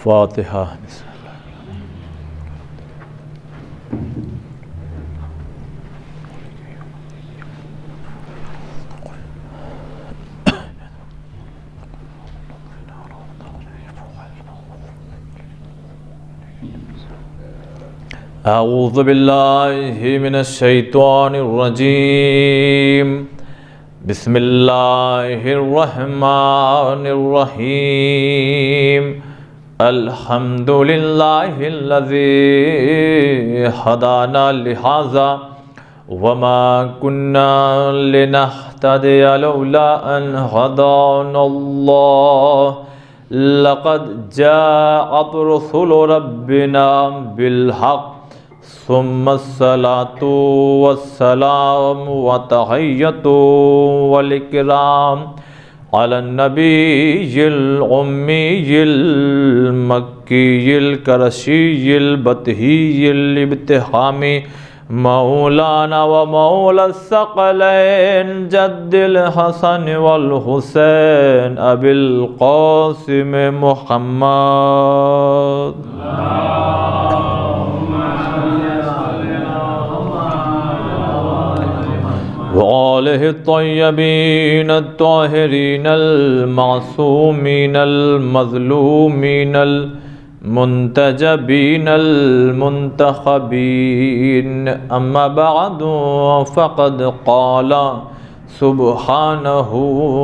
फातिहा। अऊज़ु बिल्लाहि मिनश्शैतानिर्रजीम। बिस्मिल्लाहिर्रहमानिर्रहीम। अल्हम्दुलिल्लाहिल्लज़ी हदाना लिहाज़ा वमा कुन्ना लिनहतदिया लौला अन हदानल्लाह। लक़द जाअत रुसुलु रब्बिना बिलहक़ सुम्मस्सलातु वस्सलामु व तहिय्यतु वल इकराम अलन नबिय्यिल उम्मिय्यिल मक्किय्यिल करशिय्यिल बतहिय्यिल इब्तिहामी मौलाना व मौलस सकलैन जद्दिल हसन वल हुसैन अबिल क़ासिम मुहम्मद। वालिहि तय्यबीन ताहिरीन मासूमीन मज़लूमीन मुंतजबीन मुंतखबीन। अम्मा बअदु फ़क़द क़ाला सुब्हानहु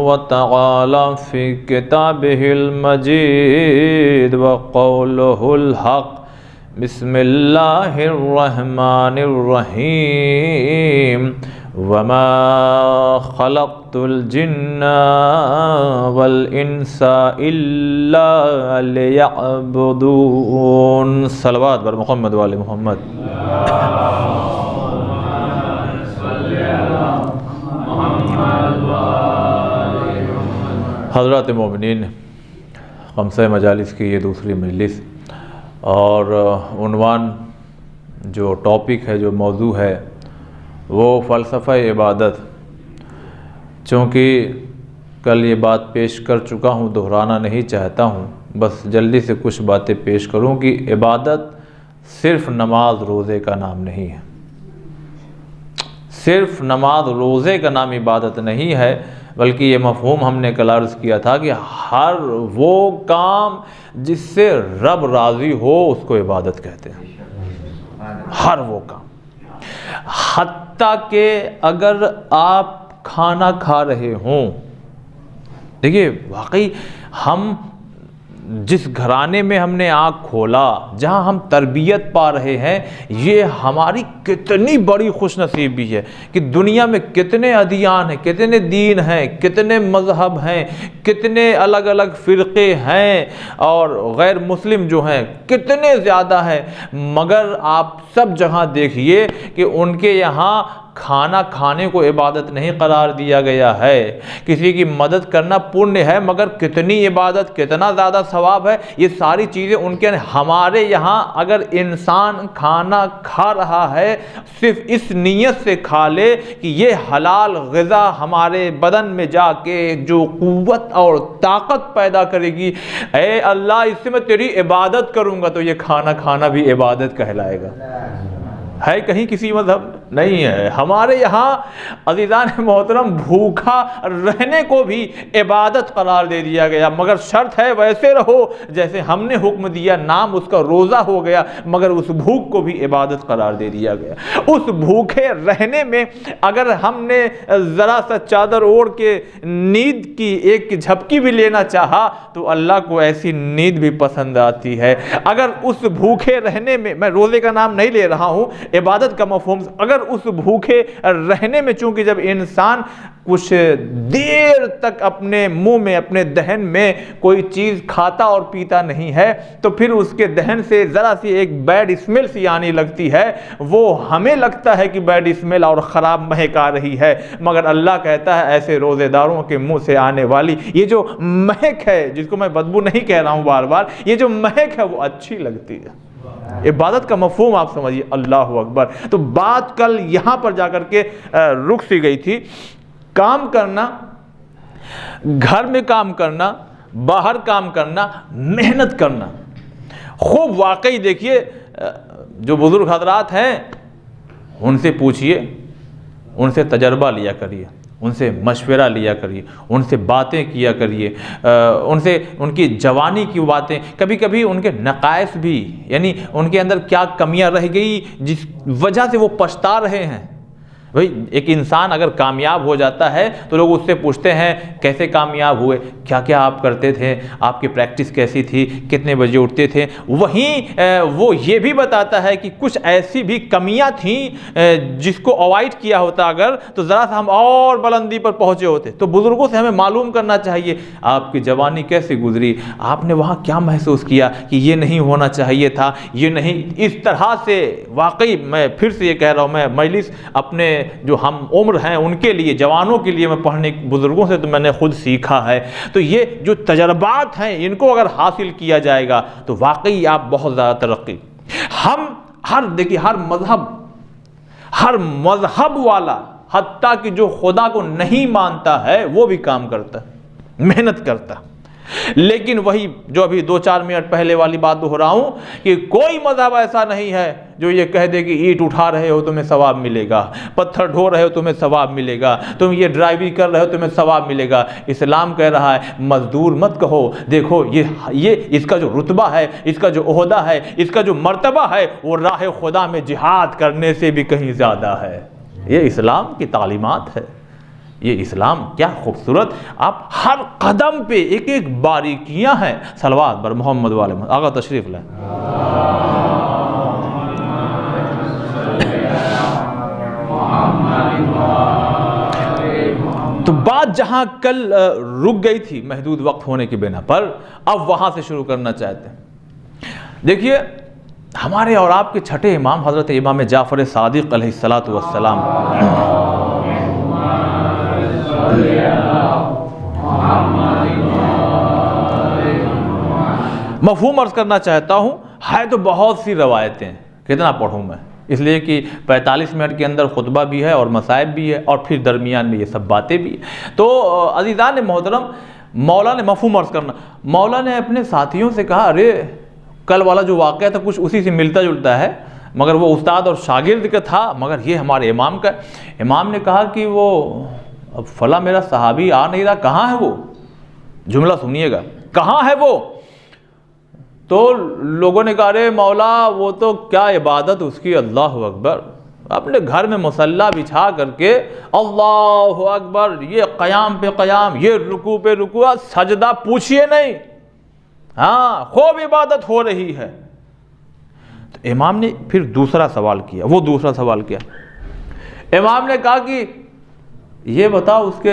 व तआला फ़ी किताबिहिल मजीद व क़ौलुहुल हक़। बिस्मिल्लाहिर्रहमानिर्रहीम। वमा खलक़तुल जिन्ना वल इंसा इल्ला लियअबुदून। सलवात बर मुहम्मद वाले मुहम्मद। हज़रात मोमिनीन, ख़म्सा मजालिस की ये दूसरी मजलिस और उन्वान जो टॉपिक है, जो मौजू है वो फ़लसफ़ा इबादत। चूँकि कल ये बात पेश कर चुका हूँ, दोहराना नहीं चाहता हूँ, बस जल्दी से कुछ बातें पेश करूँ कि इबादत सिर्फ़ नमाज रोज़े का नाम नहीं है। सिर्फ़ नमाज रोज़े का नाम इबादत नहीं है, बल्कि ये मफ़हूम हमने कल अर्ज़ किया था कि हर वो काम जिससे रब राज़ी हो उसको इबादत कहते हैं। हर वो काम, हत्ता के अगर आप खाना खा रहे हों। देखिए, वाकई हम जिस घराने में हमने आँख खोला, जहाँ हम तरबियत पा रहे हैं, ये हमारी कितनी बड़ी खुशनसीबी है कि दुनिया में कितने अदियान हैं, कितने दीन हैं, कितने मज़हब हैं, कितने अलग अलग फ़िरक़े हैं और गैर मुस्लिम जो हैं कितने ज़्यादा हैं। मगर आप सब जगह देखिए कि उनके यहाँ खाना खाने को इबादत नहीं करार दिया गया है। किसी की मदद करना पुण्य है, मगर कितनी इबादत, कितना ज़्यादा सवाब है, ये सारी चीज़ें उनके। हमारे यहाँ अगर इंसान खाना खा रहा है सिर्फ इस नीयत से खा ले कि ये हलाल ग़िज़ा हमारे बदन में जाके जो क़ुव्वत और ताकत पैदा करेगी, ऐ अल्लाह इससे मैं तेरी इबादत करूँगा, तो ये खाना खाना भी इबादत कहलाएगा। है कहीं किसी मज़हब नहीं है। हमारे यहाँ अज़ीज़ान मोहतरम भूखा रहने को भी इबादत करार दे दिया गया, मगर शर्त है वैसे रहो जैसे हमने हुक्म दिया। नाम उसका रोज़ा हो गया, मगर उस भूख को भी इबादत करार दे दिया गया। उस भूखे रहने में अगर हमने ज़रा सा चादर ओढ़ के नींद की एक झपकी भी लेना चाहा तो अल्लाह को ऐसी नींद भी पसंद आती है। अगर उस भूखे रहने में, मैं रोज़े का नाम नहीं ले रहा हूँ, इबादत का मफ़हूम, अगर उस भूखे रहने में, चूंकि जब इंसान कुछ देर तक अपने मुंह में, अपने दहन में कोई चीज़ खाता और पीता नहीं है, तो फिर उसके दहन से ज़रा सी एक बैड स्मेल सी आने लगती है। वो हमें लगता है कि बैड स्मेल और ख़राब महक आ रही है, मगर अल्लाह कहता है ऐसे रोज़ेदारों के मुंह से आने वाली ये जो महक है, जिसको मैं बदबू नहीं कह रहा हूँ बार बार, ये जो महक है वो अच्छी लगती है। इबादत का मफ़हूम आप समझिए। अल्लाह अकबर। तो बात कल यहाँ पर जाकर के रुक सी गई थी। काम करना, घर में काम करना, बाहर काम करना, मेहनत करना, खूब वाकई देखिए, जो बुज़ुर्ग हजरात हैं उनसे पूछिए, उनसे तजर्बा लिया करिए, उनसे मशवरा लिया करिए, उनसे बातें किया करिए, उनसे उनकी जवानी की बातें, कभी कभी उनके नकाइस भी, यानी उनके अंदर क्या कमियां रह गई जिस वजह से वो पछता रहे हैं। भाई एक इंसान अगर कामयाब हो जाता है तो लोग उससे पूछते हैं कैसे कामयाब हुए, क्या क्या आप करते थे, आपकी प्रैक्टिस कैसी थी, कितने बजे उठते थे। वहीं वो ये भी बताता है कि कुछ ऐसी भी कमियां थीं जिसको अवॉइड किया होता अगर, तो ज़रा सा हम और बुलंदी पर पहुँचे होते। तो बुज़ुर्गों से हमें मालूम करना चाहिए आपकी जवानी कैसे गुजरी, आपने वहाँ क्या महसूस किया कि ये नहीं होना चाहिए था, ये नहीं, इस तरह से। वाकई मैं फिर से ये कह रहा हूँ, मैं मजलिस अपने जो हम उम्र हैं उनके लिए, जवानों के लिए मैं पढ़ने, बुजुर्गों से तो मैंने खुद सीखा है। तो ये जो तजर्बात हैं इनको अगर हासिल किया जाएगा तो वाकई आप बहुत ज़्यादा तरक्की। हम देखिए हर मजहब वाला, हत्ता कि जो खुदा को नहीं मानता है वो भी काम करता है, मेहनत करता है। लेकिन वही जो अभी 2-4 मिनट पहले वाली बात दोहराऊं कि कोई मज़हब ऐसा नहीं है जो ये कह दे कि ईंट उठा रहे हो तुम्हें सवाब मिलेगा, पत्थर ढो रहे हो तुम्हें सवाब मिलेगा, तुम ये ड्राइविंग कर रहे हो तुम्हें सवाब मिलेगा। इस्लाम कह रहा है मजदूर मत कहो, देखो ये इसका जो रुतबा है, इसका जो ओहदा है, इसका जो मर्तबा है वो राह खुदा में जिहाद करने से भी कहीं ज़्यादा है। ये इस्लाम की तालीमात है। ये इस्लाम क्या खूबसूरत, आप हर कदम पे एक एक बारीकियां हैं। सलवात बर मोहम्मद वाले आगा तशरीफ लें। तो बात जहां कल रुक गई थी महदूद वक्त होने की बिना पर, अब वहां से शुरू करना चाहते हैं। देखिए हमारे और आपके छठे इमाम हजरत इमाम जाफ़र सादिक अलैहिस्सलातु वस्सलाम, मफ़हूम अर्ज़ करना चाहता हूँ, है तो बहुत सी रवायतें, कितना पढ़ूँ मैं, इसलिए कि 45 मिनट के अंदर खुतबा भी है और मसाइब भी है और फिर दरमियान में ये सब बातें भी है। तो अज़ीज़ान मोहतरम, मौला ने मफ़हूम अर्ज़ करना, मौला ने अपने साथियों से कहा अरे कल वाला जो वाक़या था कुछ उसी से मिलता जुलता है, मगर वो उस्ताद और शागिर्द का था, मगर ये हमारे इमाम का। इमाम ने कहा कि वो अब फला मेरा सहाबी आ नहीं रहा, कहाँ है वो, जुमला सुनिएगा, कहाँ है वो। तो लोगों ने कहा अरे मौला वो तो क्या इबादत उसकी, अल्लाह अकबर, अपने घर में मुसल्ला बिछा करके अल्लाह अकबर, ये क़याम पे क़याम, ये रुकू पे रुकू, सजदा पूछिए नहीं, हाँ खूब इबादत हो रही है। तो इमाम ने फिर दूसरा सवाल किया, वो दूसरा सवाल किया, इमाम ने कहा कि ये बताओ उसके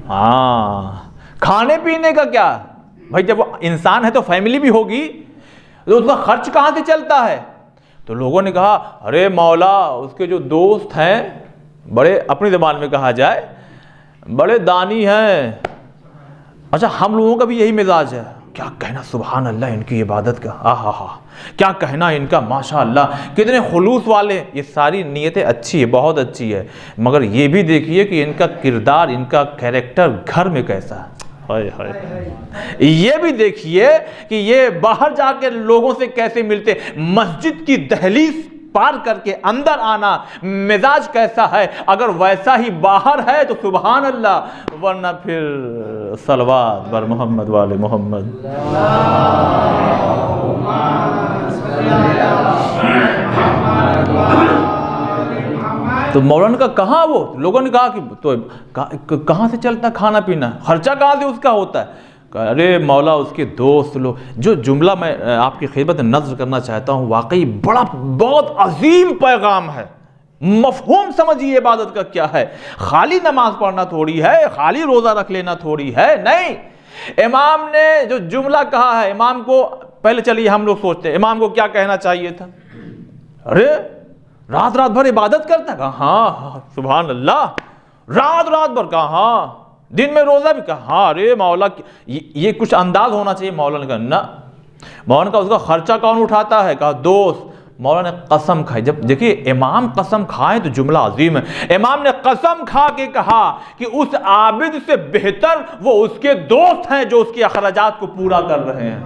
हाँ खाने पीने का क्या, भाई जब वो इंसान है तो फैमिली भी होगी, तो उसका खर्च कहाँ से चलता है। तो लोगों ने कहा अरे मौला उसके जो दोस्त हैं बड़े, अपनी ज़बान में कहा जाए, बड़े दानी हैं। अच्छा हम लोगों का भी यही मिजाज है, क्या कहना सुभान अल्लाह इनकी इबादत का, आहा हा, क्या कहना इनका, माशा अल्लाह कितने खुलूस वाले। ये सारी नीयतें अच्छी है, बहुत अच्छी है, मगर ये भी देखिए कि इनका किरदार, इनका कैरेक्टर घर में कैसा है। हाय हाय, ये भी देखिए कि ये बाहर जाकर लोगों से कैसे मिलते, मस्जिद की दहलीज पार करके अंदर आना, मिजाज कैसा है। अगर वैसा ही बाहर है तो सुभान अल्लाह, वरना फिर सलवात बर मोहम्मद वाले मोहम्मद। तो मौलाना का कहाँ वो, लोगों ने कहा कि तो कहाँ से चलता खाना पीना, खर्चा कहाँ से उसका होता है। अरे मौला उसके दोस्त लोग, जो जुमला मैं आपकी खिदमत में नज़्र करना चाहता हूँ वाकई बड़ा बहुत अजीम पैगाम है। मफहूम समझिए इबादत का क्या है, खाली नमाज पढ़ना थोड़ी है, खाली रोज़ा रख लेना थोड़ी है, नहीं। इमाम ने जो जुमला कहा है, इमाम को पहले चलिए हम लोग सोचते हैं इमाम को क्या कहना चाहिए था। अरे रात रात भर इबादत करता, कहा हाँ सुभान अल्लाह, रात रात भर, कहा हाँ, दिन में रोज़ा भी, कहा हाँ। अरे मौला ये कुछ अंदाज होना चाहिए। मौला ने कहा ना, मौलाना का उसका खर्चा कौन उठाता है, कहा दोस्त। मौला ने कसम खाई, जब देखिए इमाम कसम खाए तो जुमला अजीम है। इमाम ने कसम खा के कहा कि उस आबिद से बेहतर वो उसके दोस्त हैं जो उसके अखराजात को पूरा कर रहे हैं।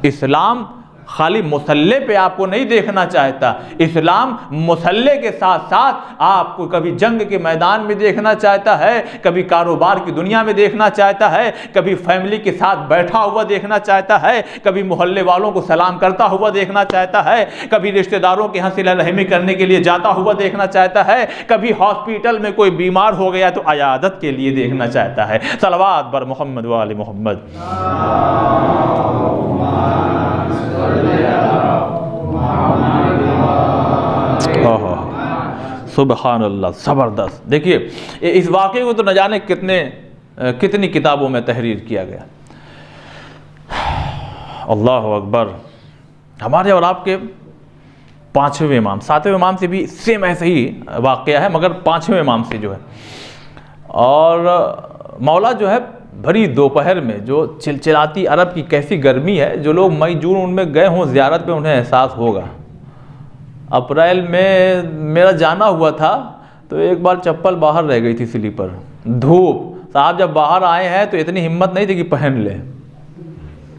इस्लाम खाली मुसल्ले पे आपको नहीं देखना चाहता, इस्लाम मुसल्ले के साथ साथ आपको कभी जंग के मैदान में देखना चाहता है, कभी कारोबार की दुनिया में देखना चाहता है, कभी फैमिली के साथ बैठा हुआ देखना चाहता है, कभी मोहल्ले वालों को सलाम करता हुआ देखना चाहता है, कभी रिश्तेदारों के यहाँ सिला रहमी करने के लिए जाता हुआ देखना चाहता है, कभी हॉस्पिटल में कोई बीमार हो गया तो अयादत के लिए देखना चाहता है। सलवात बर मोहम्मद व आले मोहम्मद। सुबहान अल्लाह, ज़बरदस्त। देखिए इस वाक़े को तो न जाने कितनी किताबों में तहरीर किया गया। अल्लाह अकबर। हमारे और आपके 5वें इमाम, 7वें इमाम से भी सेम ऐसे ही वाक़या है, मगर 5वें इमाम से जो है, और मौला जो है भरी दोपहर में जो चिलचिलाती अरब की कैसी गर्मी है, जो लोग मई जून उनमें गए हों ज़ियारत पे उन्हें एहसास होगा। अप्रैल में मेरा जाना हुआ था तो एक बार चप्पल बाहर रह गई थी स्लीपर, धूप। साहब जब बाहर आए हैं तो इतनी हिम्मत नहीं थी कि पहन ले,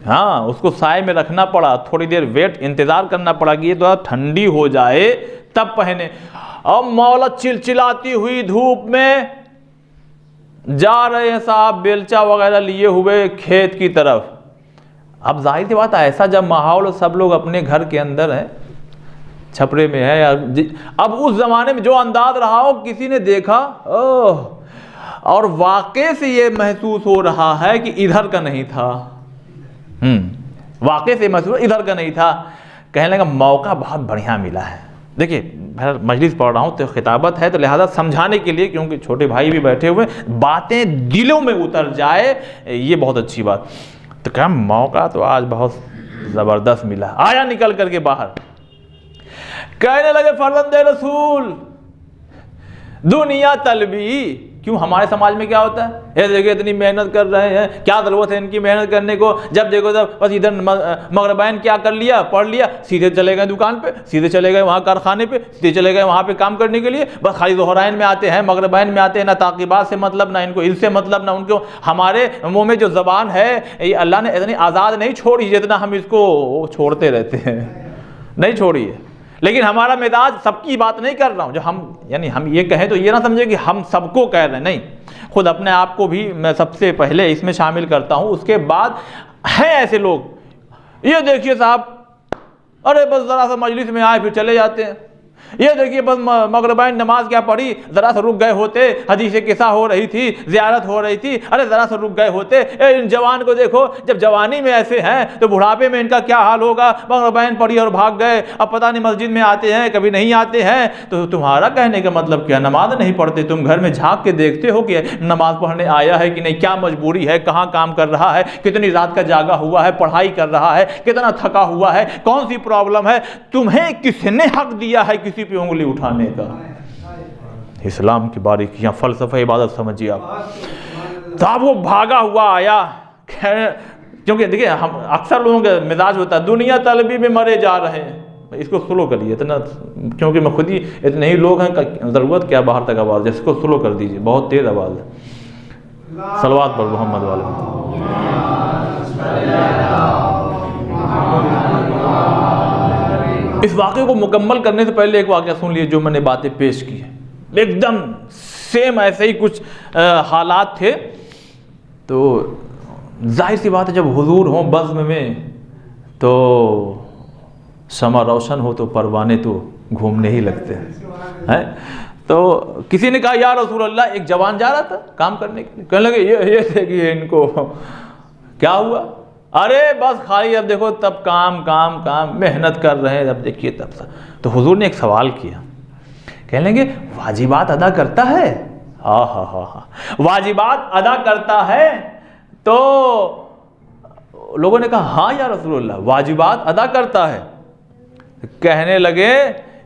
हाँ उसको साए में रखना पड़ा, थोड़ी देर वेट इंतज़ार करना पड़ा कि ये थोड़ा ठंडी हो जाए तब पहने। अब मौला चिलचिलाती हुई धूप में जा रहे हैं साहब बेलचा वगैरह लिए हुए खेत की तरफ। अब जाहिर सी बात है ऐसा जब माहौल, सब लोग अपने घर के अंदर हैं, छपरे में है, अब उस ज़माने में जो अंदाज रहा हो, किसी ने देखा ओह, और वाक़े से ये महसूस हो रहा है कि इधर का नहीं था, वाक़े से महसूस इधर का नहीं था। कहने लगा मौका बहुत बढ़िया मिला है। देखिए मजलिस पढ़ रहा हूँ तो खिताबत है, तो लिहाजा समझाने के लिए, क्योंकि छोटे भाई भी बैठे हुए, बातें दिलों में उतर जाए, ये बहुत अच्छी बात। तो क्या मौका तो आज बहुत ज़बरदस्त मिला। आया निकल करके बाहर, कहने लगे फर्जंदे रसूल दुनिया तलबी। क्यों हमारे समाज में क्या होता है, ये देखिए इतनी मेहनत कर रहे हैं, क्या ज़रूरत है इनकी मेहनत करने को, जब देखो तब बस इधर मगरबैन क्या कर लिया, पढ़ लिया, सीधे चले गए दुकान पे, सीधे चले गए वहाँ कारखाने पे, सीधे चले गए वहाँ पे काम करने के लिए, बस खाली ज़ोहराइन में आते हैं, मगरबैन में आते हैं, ना ताक़ीबात से मतलब, ना इनको इनसे मतलब, ना उनको। हमारे मुँह में जो ज़बान है ये अल्लाह ने इतनी आज़ाद नहीं छोड़ी जितना हम इसको छोड़ते रहते हैं, नहीं छोड़ी है। लेकिन हमारा मिजाज, सबकी बात नहीं कर रहा हूँ, जो हम यानी हम ये कहें तो ये ना समझे कि हम सबको कह रहे हैं, नहीं, खुद अपने आप को भी मैं सबसे पहले इसमें शामिल करता हूँ। उसके बाद हैं ऐसे लोग, ये देखिए साहब, अरे बस ज़रा सा मजलिस में आए फिर चले जाते हैं, ये देखिए बस मगरिबाइन नमाज क्या पढ़ी, ज़रा सा रुक गए होते, हदीस किस्सा हो रही थी, ज़ियारत हो रही थी, अरे ज़रा सा रुक गए होते। इन जवान को देखो, जब जवानी में ऐसे हैं तो बुढ़ापे में इनका क्या हाल होगा। मगरिबाइन पढ़ी और भाग गए, अब पता नहीं मस्जिद में आते हैं कभी नहीं आते हैं। तो तुम्हारा कहने का मतलब क्या, नमाज नहीं पढ़ते, तुम घर में झाँक के देखते हो कि नमाज पढ़ने आया है कि नहीं, क्या मजबूरी है, कहाँ काम कर रहा है, कितनी रात का जागा हुआ है, पढ़ाई कर रहा है, कितना थका हुआ है, कौन सी प्रॉब्लम है। तुम्हें किसने हक दिया है किसी पे उंगली उठाने का। इस्लाम की बारीकियां, फलसफा इबादत समझिए आप। तो अब वो भागा हुआ आया, क्योंकि देखिए हम अक्सर लोगों का मिजाज होता है दुनिया तलबी में मरे जा रहे हैं, इसको स्लो करिए इतना, क्योंकि मैं खुद ही इतने ही लोग हैं, ज़रूरत क्या बाहर तक आवाज़, इसको स्लो कर दीजिए, बहुत तेज़ आवाज़ है। सलवात पर मोहम्मद वाले। इस वाक़े को मुकम्मल करने से पहले एक वाक़या सुन लिए, जो मैंने बातें पेश की है एकदम सेम ऐसे ही कुछ हालात थे। तो जाहिर सी बात है जब हुजूर हों बज़्म में तो शमा रोशन हो तो परवाने तो घूमने ही लगते हैं। तो किसी ने कहा या रसूल अल्लाह, एक जवान जा रहा था काम करने के लिए, कहने लगे ये देखिए इनको क्या हुआ, अरे बस खाली अब देखो तब काम काम काम मेहनत कर रहे हैं, अब देखिए तब सा। तो हुजूर ने एक सवाल किया, कहने लगे वाजिबात अदा करता है, हाँ, वाजिबात अदा करता है। तो लोगों ने कहा हाँ या रसूलुल्लाह वाजिबात अदा करता है। कहने लगे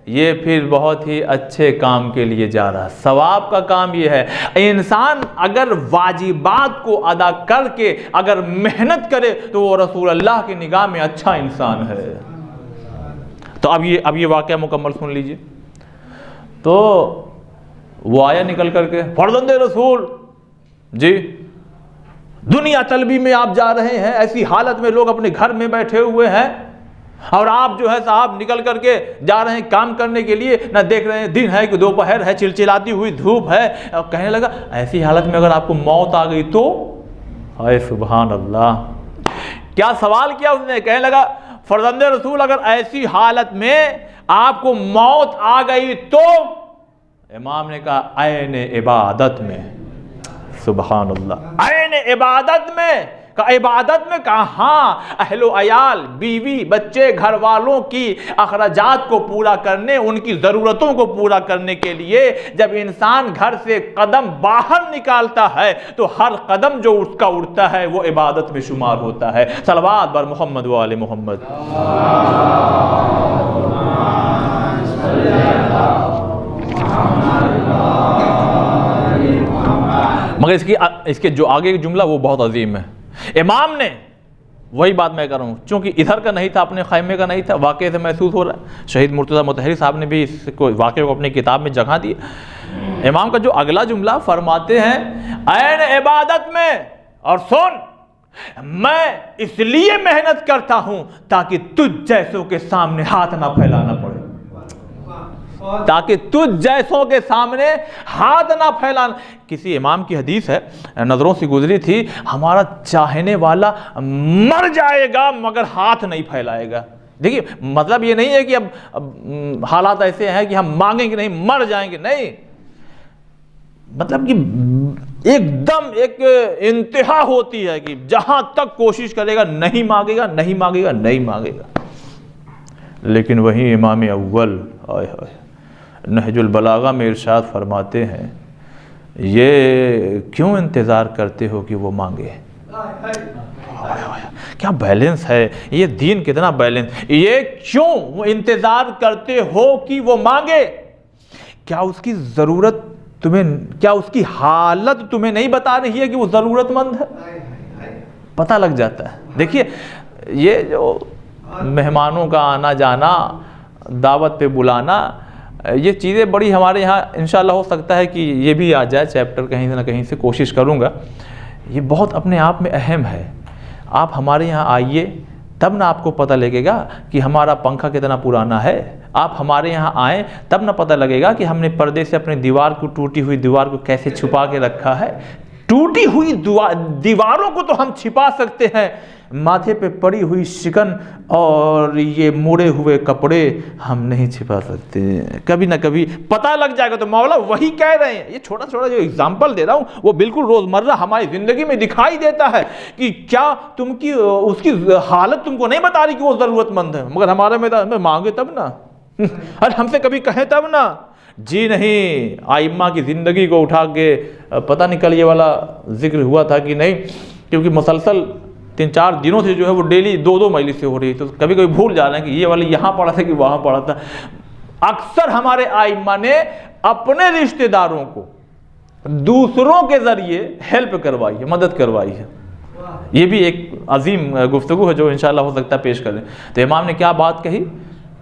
ये फिर बहुत ही अच्छे काम के लिए जा रहा है, सवाब का काम ये है। इंसान अगर वाजिबात को अदा करके अगर मेहनत करे तो वो रसूल अल्लाह की निगाह में अच्छा इंसान है। तो अब ये वाक़या मुकम्मल सुन लीजिए। तो वो आया निकल करके, फर्जंदे रसूल जी दुनिया तलबी में आप जा रहे हैं, ऐसी हालत में लोग अपने घर में बैठे हुए हैं और आप जो है साहब निकल करके जा रहे हैं काम करने के लिए, ना देख रहे हैं दिन है कि दोपहर है, चिलचिलाती हुई धूप है। और कहने लगा ऐसी हालत में अगर आपको मौत आ गई तो, हाय सुभान अल्लाह, क्या सवाल किया उसने। कहने लगा फरजंदे रसूल अगर ऐसी हालत में आपको मौत आ गई तो, इमाम ने कहा ऐने इबादत में, सुभान अल्लाह, ऐने इबादत में। का इबादत में कहा हाँ, अहलो अयाल, बीवी बच्चे घर वालों की अखराजात को पूरा करने, उनकी ज़रूरतों को पूरा करने के लिए जब इंसान घर से कदम बाहर निकालता है तो हर कदम जो उसका उठता है वो इबादत में शुमार होता है। सलवात बर मोहम्मद व आले मोहम्मद। मगर इसके जो आगे का जुमला वो बहुत अजीम है। इमाम ने, वही बात मैं कर रहा हूँ, चूँकि इधर का नहीं था, अपने खैमे का नहीं था, वाक़े से महसूस हो रहा है। शहीद मुर्तज़ा मुतहरी साहब ने भी इसको वाक़े को अपनी किताब में जगह दी। इमाम का जो अगला जुमला फरमाते हैं ऐन इबादत में, और सुन, मैं इसलिए मेहनत करता हूँ ताकि तुझ जैसों के सामने हाथ ना फैलाना पड़े, ताकि तुझ जैसों के सामने हाथ ना फैलाना। किसी इमाम की हदीस है, नज़रों से गुजरी थी, हमारा चाहने वाला मर जाएगा मगर हाथ नहीं फैलाएगा। देखिए मतलब ये नहीं है कि अब हालात ऐसे हैं कि हम मांगेंगे नहीं मर जाएंगे, नहीं, मतलब कि एकदम एक इंतहा होती है कि जहां तक कोशिश करेगा नहीं मांगेगा, नहीं मांगेगा, नहीं मांगेगा। लेकिन वहीं इमाम अव्वल नहजुल बलागा में इरशाद फरमाते हैं, ये क्यों इंतज़ार करते हो कि वो मांगे। क्या बैलेंस है ये, दीन कितना बैलेंस। ये क्यों इंतज़ार करते हो कि वो मांगे, क्या उसकी ज़रूरत तुम्हें, क्या उसकी हालत तुम्हें नहीं बता रही है कि वो ज़रूरतमंद है। पता लग जाता है। देखिए ये जो मेहमानों का आना जाना, दावत पे बुलाना, ये चीज़ें बड़ी हमारे यहाँ इंशाल्लाह हो सकता है कि ये भी आ जाए चैप्टर कहीं ना कहीं से, कोशिश करूँगा। ये बहुत अपने आप में अहम है। आप हमारे यहाँ आइए तब ना आपको पता लगेगा कि हमारा पंखा कितना पुराना है। आप हमारे यहाँ आएँ तब ना पता लगेगा कि हमने पर्दे से अपनी दीवार को, टूटी हुई दीवार को कैसे छुपा के रखा है। टूटी हुई दीवारों को तो हम छिपा सकते हैं, माथे पे पड़ी हुई शिकन और ये मुड़े हुए कपड़े हम नहीं छिपा सकते। कभी ना कभी पता लग जाएगा। तो मौला वही कह रहे हैं। ये छोटा छोटा जो एग्जाम्पल दे रहा हूँ वो बिल्कुल रोज़मर्रा हमारी ज़िंदगी में दिखाई देता है कि क्या तुमकी उसकी हालत तुमको नहीं बता रही कि वो ज़रूरतमंद है, मगर हमारे में मांगे तब ना, अरे हमसे कभी कहे तब ना। जी नहीं, आइम्मा की ज़िंदगी को उठा के पता नहीं कल ये वाला जिक्र हुआ था कि नहीं, क्योंकि मुसलसल 3-4 दिनों से जो है वो डेली 2-2 मजलिसें हो रही, तो कभी कभी भूल जा रहे हैं कि ये वाली यहाँ पढ़ा था कि वहाँ पढ़ा था। अक्सर हमारे आइम्मा ने अपने रिश्तेदारों को दूसरों के ज़रिए हेल्प करवाई है, मदद करवाई है। ये भी एक अजीम गुफ्तगू है जो इंशाल्लाह हो सकता है पेश करें। तो इमाम ने क्या बात कही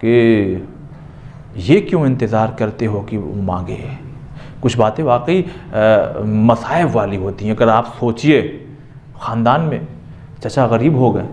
कि ये क्यों इंतज़ार करते हो कि वो मांगे। कुछ बातें वाकई मसाइब वाली होती हैं। अगर आप सोचिए, ख़ानदान में चचा गरीब हो गए,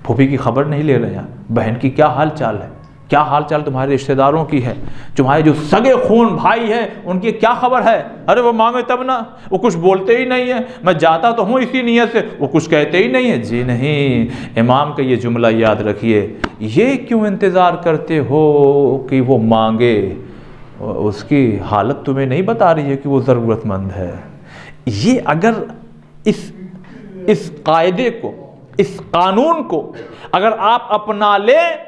फूफी की खबर नहीं ले रहे हैं, बहन की क्या हाल चाल है, क्या हाल चाल तुम्हारे रिश्तेदारों की है, तुम्हारे जो सगे खून भाई हैं उनकी क्या खबर है। अरे वो मांगे तब ना, वो कुछ बोलते ही नहीं है। मैं जाता तो हूँ इसी नीयत से, वो कुछ कहते ही नहीं है। जी नहीं, इमाम का ये जुमला याद रखिए, ये क्यों इंतज़ार करते हो कि वो मांगे, उसकी हालत तुम्हें नहीं बता रही है कि वो ज़रूरतमंद है। ये अगर इस कायदे को, इस कानून को अगर आप अपना लें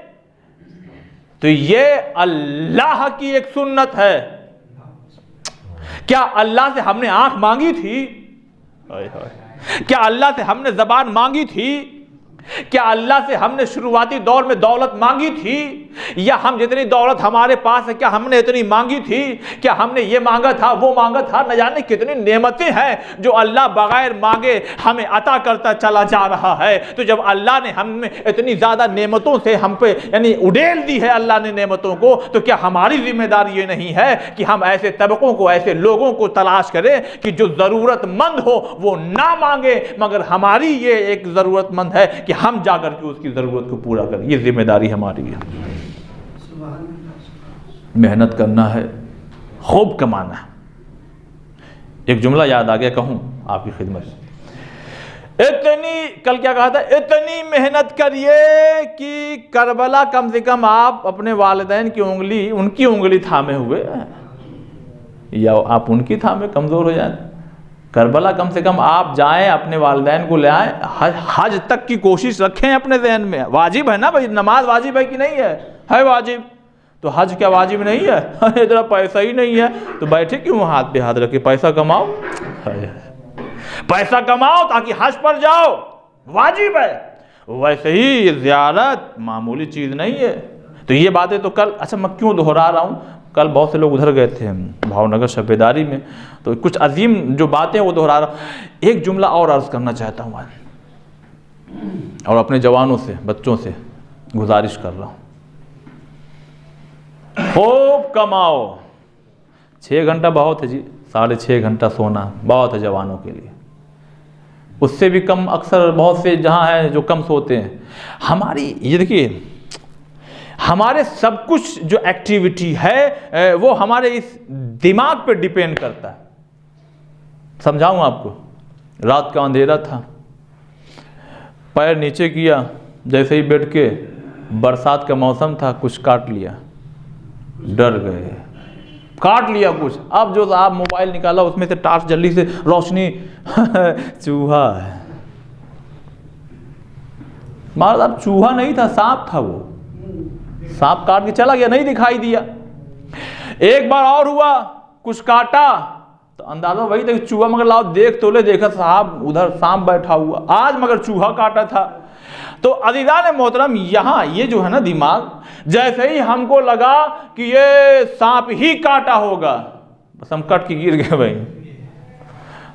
तो ये अल्लाह की एक सुन्नत है। क्या अल्लाह से हमने आंख मांगी थी? क्या अल्लाह से हमने ज़बान मांगी थी? क्या अल्लाह से हमने शुरुआती दौर में दौलत मांगी थी? या हम जितनी दौलत हमारे पास है क्या हमने इतनी मांगी थी, क्या हमने ये मांगा था वो मांगा था, न जाने कितनी नेमतें हैं जो अल्लाह बगैर मांगे हमें अता करता चला जा रहा है। तो जब अल्लाह ने हमें इतनी ज़्यादा नेमतों से हम पे यानी उड़ेल दी है अल्लाह ने नेमतों को, तो क्या हमारी जिम्मेदारी ये नहीं है कि हम ऐसे तबकों को, ऐसे लोगों को तलाश करें कि जो ज़रूरतमंद हो वो ना मांगे, मगर हमारी ये एक ज़रूरतमंद है कि हम जाकर के उसकी ज़रूरत को पूरा करें। ये जिम्मेदारी हमारी है। मेहनत करना है, खूब कमाना है। एक जुमला याद आ गया, कहूँ आपकी खिदमत में। इतनी, कल क्या कहा था, इतनी मेहनत करिए कि करबला कम से कम आप अपने वालिदैन की उंगली, उनकी उंगली थामे हुए या आप उनकी थामे कमज़ोर हो जाए। करबला कम से कम आप जाएं, अपने वालिदैन को ले आएं, हज तक की कोशिश रखें अपने जहन में। वाजिब है ना भाई, नमाज वाजिब है कि नहीं है वाजिब। तो हज क्या वाजिब नहीं है? इतना पैसा ही नहीं है तो बैठे क्यों हाथ पे हाथ रखे, पैसा कमाओ, पैसा कमाओ ताकि हज पर जाओ, वाजिब है। वैसे ही ज़ियारत मामूली चीज़ नहीं है। तो ये बातें तो कल, अच्छा मैं क्यों दोहरा रहा हूँ, कल बहुत से लोग उधर गए थे भावनगर शबेदारी में, तो कुछ अजीम जो बातें वो दोहरा रहा हूँ। एक जुमला और अर्ज़ करना चाहता हूँ और अपने जवानों से, बच्चों से गुजारिश कर रहा हूँ, खूब कमाओ। 6 घंटा बहुत है जी, 6.5 घंटा सोना बहुत है जवानों के लिए, उससे भी कम अक्सर बहुत से जहाँ हैं जो कम सोते हैं। हमारी ये देखिए, हमारे सब कुछ जो एक्टिविटी है वो हमारे इस दिमाग पे डिपेंड करता है। समझाऊँ आपको, रात का अंधेरा था, पैर नीचे किया, जैसे ही बैठ के, बरसात का मौसम था, कुछ काट लिया, डर गए, काट लिया कुछ। अब जो आप मोबाइल निकाला उसमें से टार्च जल्दी से रोशनी चूहा है। मतलब चूहा नहीं था, सांप था, वो सांप काट के चला गया, नहीं दिखाई दिया। एक बार और हुआ, कुछ काटा तो अंदाजा वही था कि चूहा, मगर लाओ देख तो ले, देखा साहब उधर सांप बैठा हुआ, आज मगर चूहा काटा था। तो अज़ीज़ान मोहतरम, यहाँ ये जो है ना दिमाग, जैसे ही हमको लगा कि ये सांप ही काटा होगा, बस हम कट के गिर गए भाई।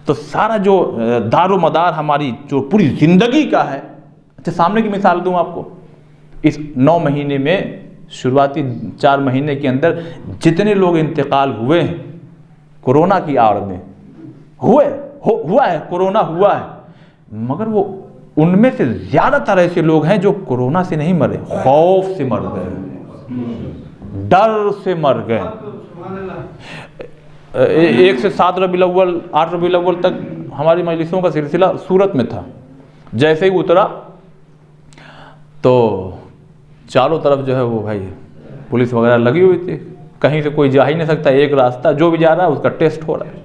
तो सारा जो दारो मदार हमारी जो पूरी ज़िंदगी का है। अच्छा, सामने की मिसाल दूं आपको, इस 9 महीने में, शुरुआती 4 महीने के अंदर जितने लोग इंतकाल हुए हैं कोरोना की आड़ में, हुआ है, कोरोना हुआ है, मगर वो उनमें से ज़्यादातर ऐसे लोग हैं जो कोरोना से नहीं मरे, खौफ से मर गए, डर से मर गए। 1 से 7 रबीउल अव्वल, 8 रबीउल अव्वल तक हमारी मजलिसों का सिलसिला सूरत में था। जैसे ही उतरा तो चारों तरफ जो है वो भाई पुलिस वगैरह लगी हुई थी, कहीं से कोई जा ही नहीं सकता, एक रास्ता, जो भी जा रहा है उसका टेस्ट हो रहा है।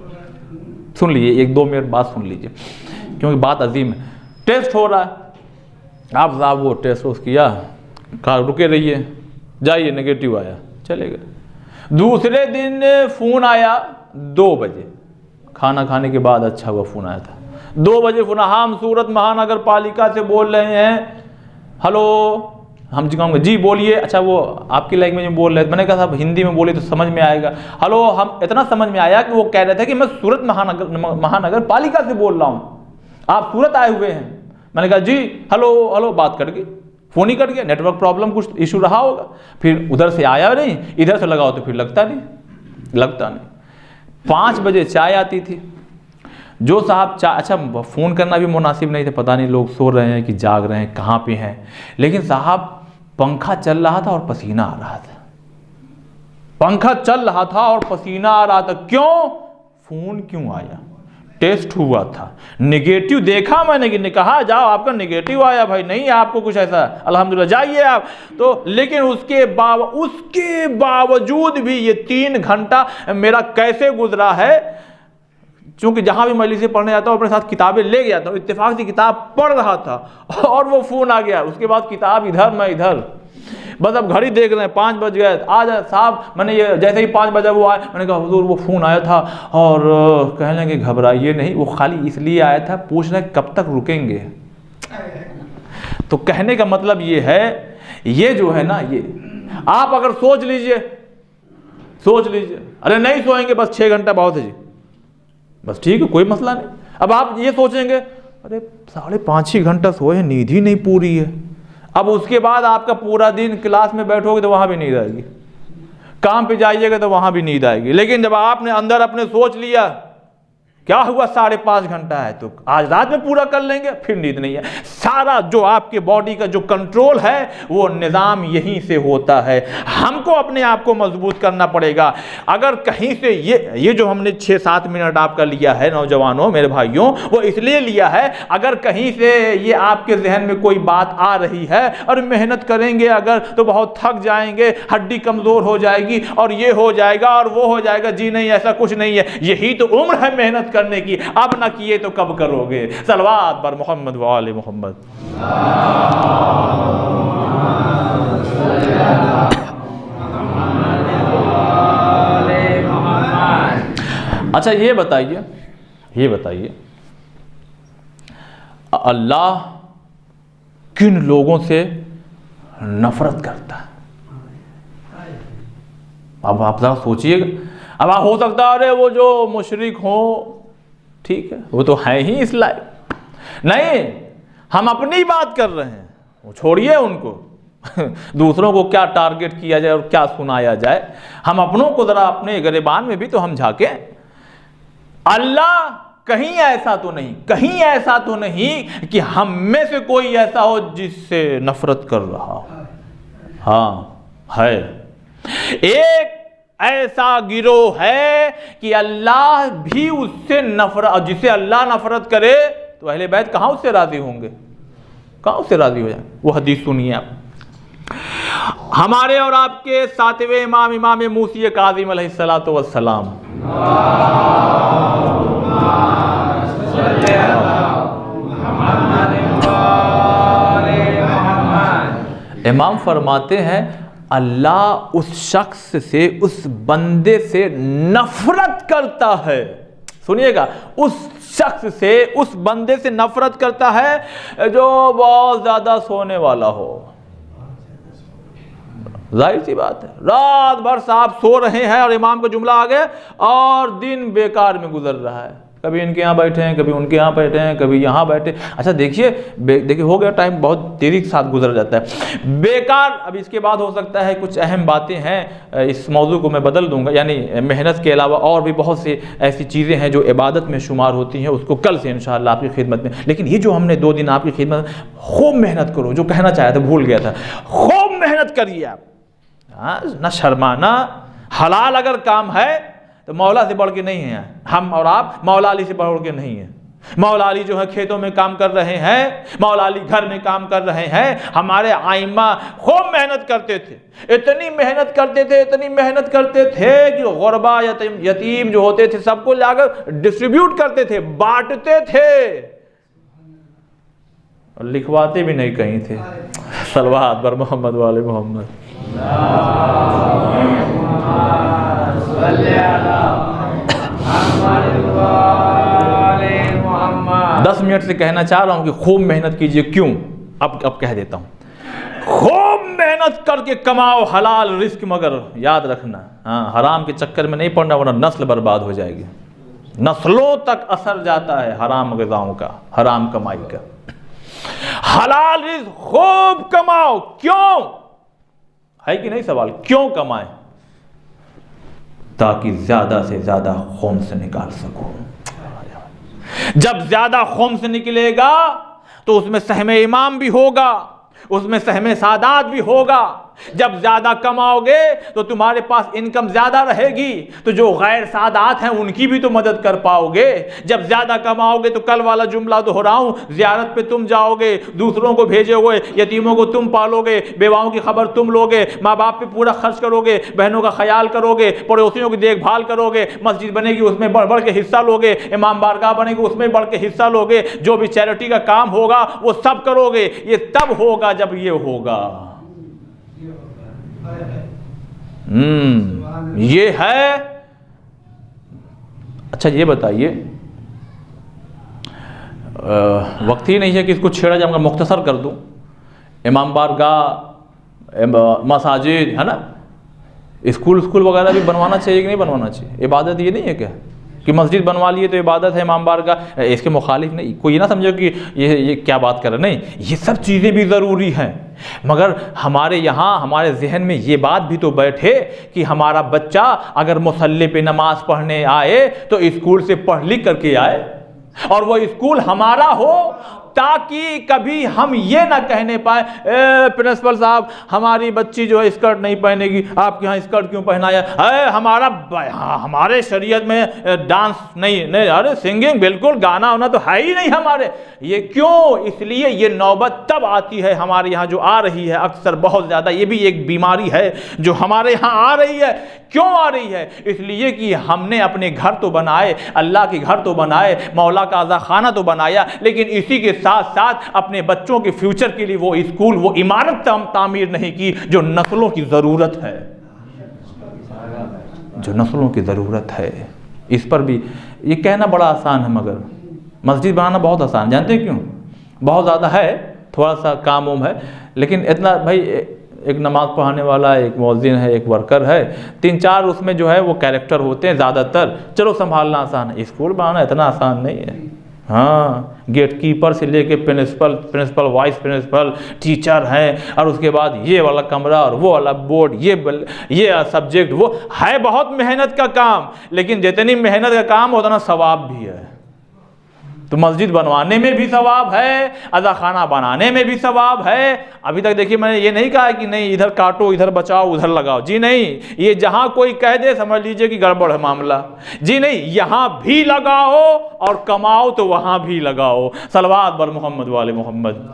सुन लीजिए, 1-2 मिनट बात सुन लीजिए, क्योंकि बात अजीम है। टेस्ट हो रहा है, आप साहब वो टेस्ट उस किया, कहा रुके रहिए, जाइए, नेगेटिव आया, चले गए। दूसरे दिन फ़ोन आया 2 बजे, खाना खाने के बाद अच्छा हुआ फ़ोन आया था। 2 बजे फ़ोन, हम सूरत महानगर पालिका से बोल रहे हैं। हेलो, हम जी कहूँगे जी बोलिए। अच्छा, वो आपकी लैंग्वेज में बोल रहे थे। मैंने कहा साहब हिंदी में बोलिए तो समझ में आएगा। हेलो, हम इतना समझ में आया कि वो कह रहे थे कि मैं सूरत महानगर पालिका से बोल रहा हूँ, आप सूरत आए हुए हैं। मैंने कहा जी, हेलो, बात कट गई, फ़ोन ही कट गया, नेटवर्क प्रॉब्लम कुछ इशू रहा होगा। फिर उधर से आया नहीं, इधर से लगाओ तो फिर लगता नहीं। 5 बजे चाय आती थी, जो साहब चाय, अच्छा फ़ोन करना भी मुनासिब नहीं था, पता नहीं लोग सो रहे हैं कि जाग रहे हैं, कहाँ पे हैं, लेकिन साहब पंखा चल रहा था और पसीना आ रहा था, पंखा चल रहा था और पसीना आ रहा था। क्यों? फ़ोन क्यों आया? टेस्ट हुआ था, नेगेटिव देखा मैंने कि कहा जाओ आपका नेगेटिव आया भाई, नहीं आपको कुछ ऐसा, अल्हम्दुलिल्लाह जाइए आप। तो लेकिन उसके बावजूद भी ये 3 घंटा मेरा कैसे गुजरा है, चूँकि जहाँ भी मजलिस पढ़ने जाता हूँ अपने साथ किताबें ले गया था, इत्तेफाक से किताब पढ़ रहा था और वो फ़ोन आ गया। उसके बाद किताब इधर, मैं इधर, बस अब घड़ी देख रहे हैं, 5 बज गए। आज साहब मैंने ये जैसे ही 5 बजा वो आए, मैंने कहा हुजूर वो फ़ोन आया था और कहने लगे घबराइए नहीं, वो खाली इसलिए आया था पूछ रहे कब तक रुकेंगे। तो कहने का मतलब ये है, ये जो है ना, आप अगर सोच लीजिए, अरे नहीं सोएंगे, बस 6 घंटा बहुत है जी, बस ठीक है, कोई मसला नहीं। अब आप ये सोचेंगे अरे 5.5-6 घंटा सोए, नींद ही नहीं पूरी है। अब उसके बाद आपका पूरा दिन क्लास में बैठोगे तो वहां भी नींद आएगी, काम पे जाइएगा तो वहां भी नींद आएगी। लेकिन जब आपने अंदर अपने सोच लिया क्या हुआ 5.5 घंटा है तो आज रात में पूरा कर लेंगे, फिर नींद नहीं है। सारा जो आपके बॉडी का जो कंट्रोल है वो निज़ाम यहीं से होता है। हमको अपने आप को मजबूत करना पड़ेगा। अगर कहीं से ये जो हमने 6-7 मिनट आपका लिया है नौजवानों, मेरे भाइयों, वो इसलिए लिया है अगर कहीं से ये आपके जहन में कोई बात आ रही है और मेहनत करेंगे अगर तो बहुत थक जाएंगे, हड्डी कमज़ोर हो जाएगी और ये हो जाएगा और वो हो जाएगा, जी नहीं ऐसा कुछ नहीं है, यही तो उम्र है मेहनत करने की, अब ना किए तो कब करोगे। सलवात बर मोहम्मद व आले मोहम्मद। अच्छा ये बताइए अल्लाह किन लोगों से नफरत करता है? अब आप जरा सोचिएगा। अब हो सकता है अरे वो जो मुशरिक हो, ठीक है, वो तो है ही इस लायक। नहीं, हम अपनी बात कर रहे हैं, वो छोड़िए उनको दूसरों को क्या टारगेट किया जाए और क्या सुनाया जाए, हम अपनों को जरा अपने गिरबान में भी तो हम झांके। अल्लाह कहीं ऐसा तो नहीं कि हम में से कोई ऐसा हो जिससे नफरत कर रहा हो। हाँ है, एक ऐसा गिरोह है कि अल्लाह भी उससे नफरत, जिसे अल्लाह नफरत करे तो अहले बैत कहाँ उससे राजी होंगे, कहाँ उससे राजी हो जाए। वो हदीस सुनिए आप, हमारे और आपके 7वें इमाम मूसी काज़िम अलैहिस्सलातु वस्सलाम, इमाम फरमाते हैं अल्लाह उस शख्स से, उस बंदे से नफरत करता है। सुनिएगा, उस शख्स से, उस बंदे से नफरत करता है जो बहुत ज्यादा सोने वाला हो। जाहिर सी बात है, रात भर साहब सो रहे हैं और इमाम का जुमला आ गया और दिन बेकार में गुजर रहा है, कभी इनके यहाँ बैठे हैं, कभी उनके यहाँ बैठे हैं, कभी यहाँ बैठे। अच्छा देखिए हो गया टाइम, बहुत तेजी के साथ गुजर जाता है बेकार। अब इसके बाद हो सकता है कुछ अहम बातें हैं, इस मौजू को मैं बदल दूंगा, यानी मेहनत के अलावा और भी बहुत सी ऐसी चीज़ें हैं जो इबादत में शुमार होती हैं, उसको कल से इंशाअल्लाह आपकी खिदमत में। लेकिन ये जो हमने 2 दिन आपकी खिदमत, खूब मेहनत करो, जो कहना चाहा था भूल गया था, खूब मेहनत करिए आप, ना शर्माना। हलाल अगर काम है तो मौला से बढ़ के नहीं है, हम और आप मौला अली से बढ़ के नहीं है। मौला अली जो है खेतों में काम कर रहे हैं, मौला अली घर में काम कर रहे हैं। हमारे आइम्मा खूब मेहनत करते थे, इतनी मेहनत करते थे कि गुरबा यतीम जो होते थे सबको लाकर डिस्ट्रीब्यूट करते थे, बांटते थे और लिखवाते भी नहीं कहीं थे। सलवात बर मोहम्मद वाले मोहम्मद। 10 मिनट से कहना चाह रहा हूं कि खूब मेहनत कीजिए। क्यों? अब कह देता हूं, खूब मेहनत करके कमाओ हलाल रिस्क, मगर याद रखना हाँ, हराम के चक्कर में नहीं पड़ना, वरना नस्ल बर्बाद हो जाएगी। नस्लों तक असर जाता है हराम ग़िज़ाओं का, हराम कमाई का। हलाल रिस्क खूब कमाओ। क्यों है कि नहीं सवाल? क्यों कमाए? ताकि ज्यादा से ज्यादा खुम्स निकाल सको। जब ज्यादा खुम्स निकलेगा तो उसमें सहमे इमाम भी होगा, उसमें सहमे सादात भी होगा। जब ज्यादा कमाओगे तो तुम्हारे पास इनकम ज्यादा रहेगी, तो जो गैर सादात हैं उनकी भी तो मदद कर पाओगे। जब ज्यादा कमाओगे तो कल वाला जुमला दोहराऊं, जियारत पे तुम जाओगे, दूसरों को भेजोगे, यतीमों को तुम पालोगे, बेवाओं की खबर तुम लोगे, माँ बाप पे पूरा खर्च करोगे, बहनों का ख्याल करोगे, पड़ोसियों की देखभाल करोगे, मस्जिद बनेगी उसमें बढ़ बढ़ के हिस्सा लोगे, इमाम बारगाह बनेगी उसमें बढ़ के हिस्सा लोगे, जो भी चैरिटी का काम होगा वो सब करोगे। ये तब होगा जब ये होगा। ये है। अच्छा ये बताइए, वक्त ही नहीं है कि इसको छेड़ा जाए, मैं मुख्तसर कर दूं। इमाम बारगाह मसाजिद है ना, स्कूल वगैरह भी बनवाना चाहिए कि नहीं बनवाना चाहिए? इबादत ये नहीं है क्या कि मस्जिद बनवा लिए तो इबादत है इमाम बार का? इसके मुखालिफ नहीं, कोई ना समझो कि ये क्या बात कर रहे, नहीं, ये सब चीज़ें भी ज़रूरी हैं, मगर हमारे यहाँ हमारे जहन में ये बात भी तो बैठे कि हमारा बच्चा अगर मुसल्ले पे नमाज पढ़ने आए तो स्कूल से पढ़ लिख करके आए, और वो स्कूल हमारा हो, ताकि कभी हम ये ना कहने पाए प्रिंसिपल साहब हमारी बच्ची जो है स्कर्ट नहीं पहनेगी, आपके यहाँ स्कर्ट क्यों पहनाया? हमारे शरीयत में डांस नहीं, अरे सिंगिंग बिल्कुल, गाना वाना तो है ही नहीं हमारे। ये क्यों? इसलिए ये नौबत तब आती है हमारे यहाँ, जो आ रही है अक्सर बहुत ज़्यादा, ये भी एक बीमारी है जो हमारे यहाँ आ रही है। क्यों आ रही है? इसलिए कि हमने अपने घर तो बनाए, अल्लाह के घर तो बनाए, मौला का आज़ा खाना तो बनाया, लेकिन इसी के साथ साथ अपने बच्चों के फ्यूचर के लिए वो स्कूल, वो इमारत तामीर नहीं की जो नस्लों की ज़रूरत है, जो नस्लों की ज़रूरत है। इस पर भी ये कहना बड़ा आसान है, मगर मस्जिद बनाना बहुत आसान, जानते हैं क्यों? बहुत ज़्यादा है, थोड़ा सा काम उम है, लेकिन इतना भाई एक नमाज पढ़ाने वाला, एक मौज़िन है, एक वर्कर है, 3-4 उसमें जो है वो कैरेक्टर होते हैं ज़्यादातर, चलो संभालना आसान है। स्कूल बनाना इतना आसान नहीं है। हाँ, गेट कीपर से लेके प्रिंसिपल, वाइस प्रिंसिपल, टीचर हैं, और उसके बाद ये वाला कमरा और वो वाला बोर्ड, ये सब्जेक्ट, वो है बहुत मेहनत का काम, लेकिन जितनी मेहनत का काम उतना सवाब भी है। तो मस्जिद बनवाने में भी सवाब है, अज़ा खाना बनाने में भी सवाब है। अभी तक देखिए मैंने ये नहीं कहा कि नहीं इधर काटो, इधर बचाओ, उधर लगाओ, जी नहीं, ये जहाँ कोई कह दे समझ लीजिए कि गड़बड़ है मामला, जी नहीं, यहाँ भी लगाओ और कमाओ तो वहाँ भी लगाओ। सलवात बर मोहम्मद वाले मोहम्मद।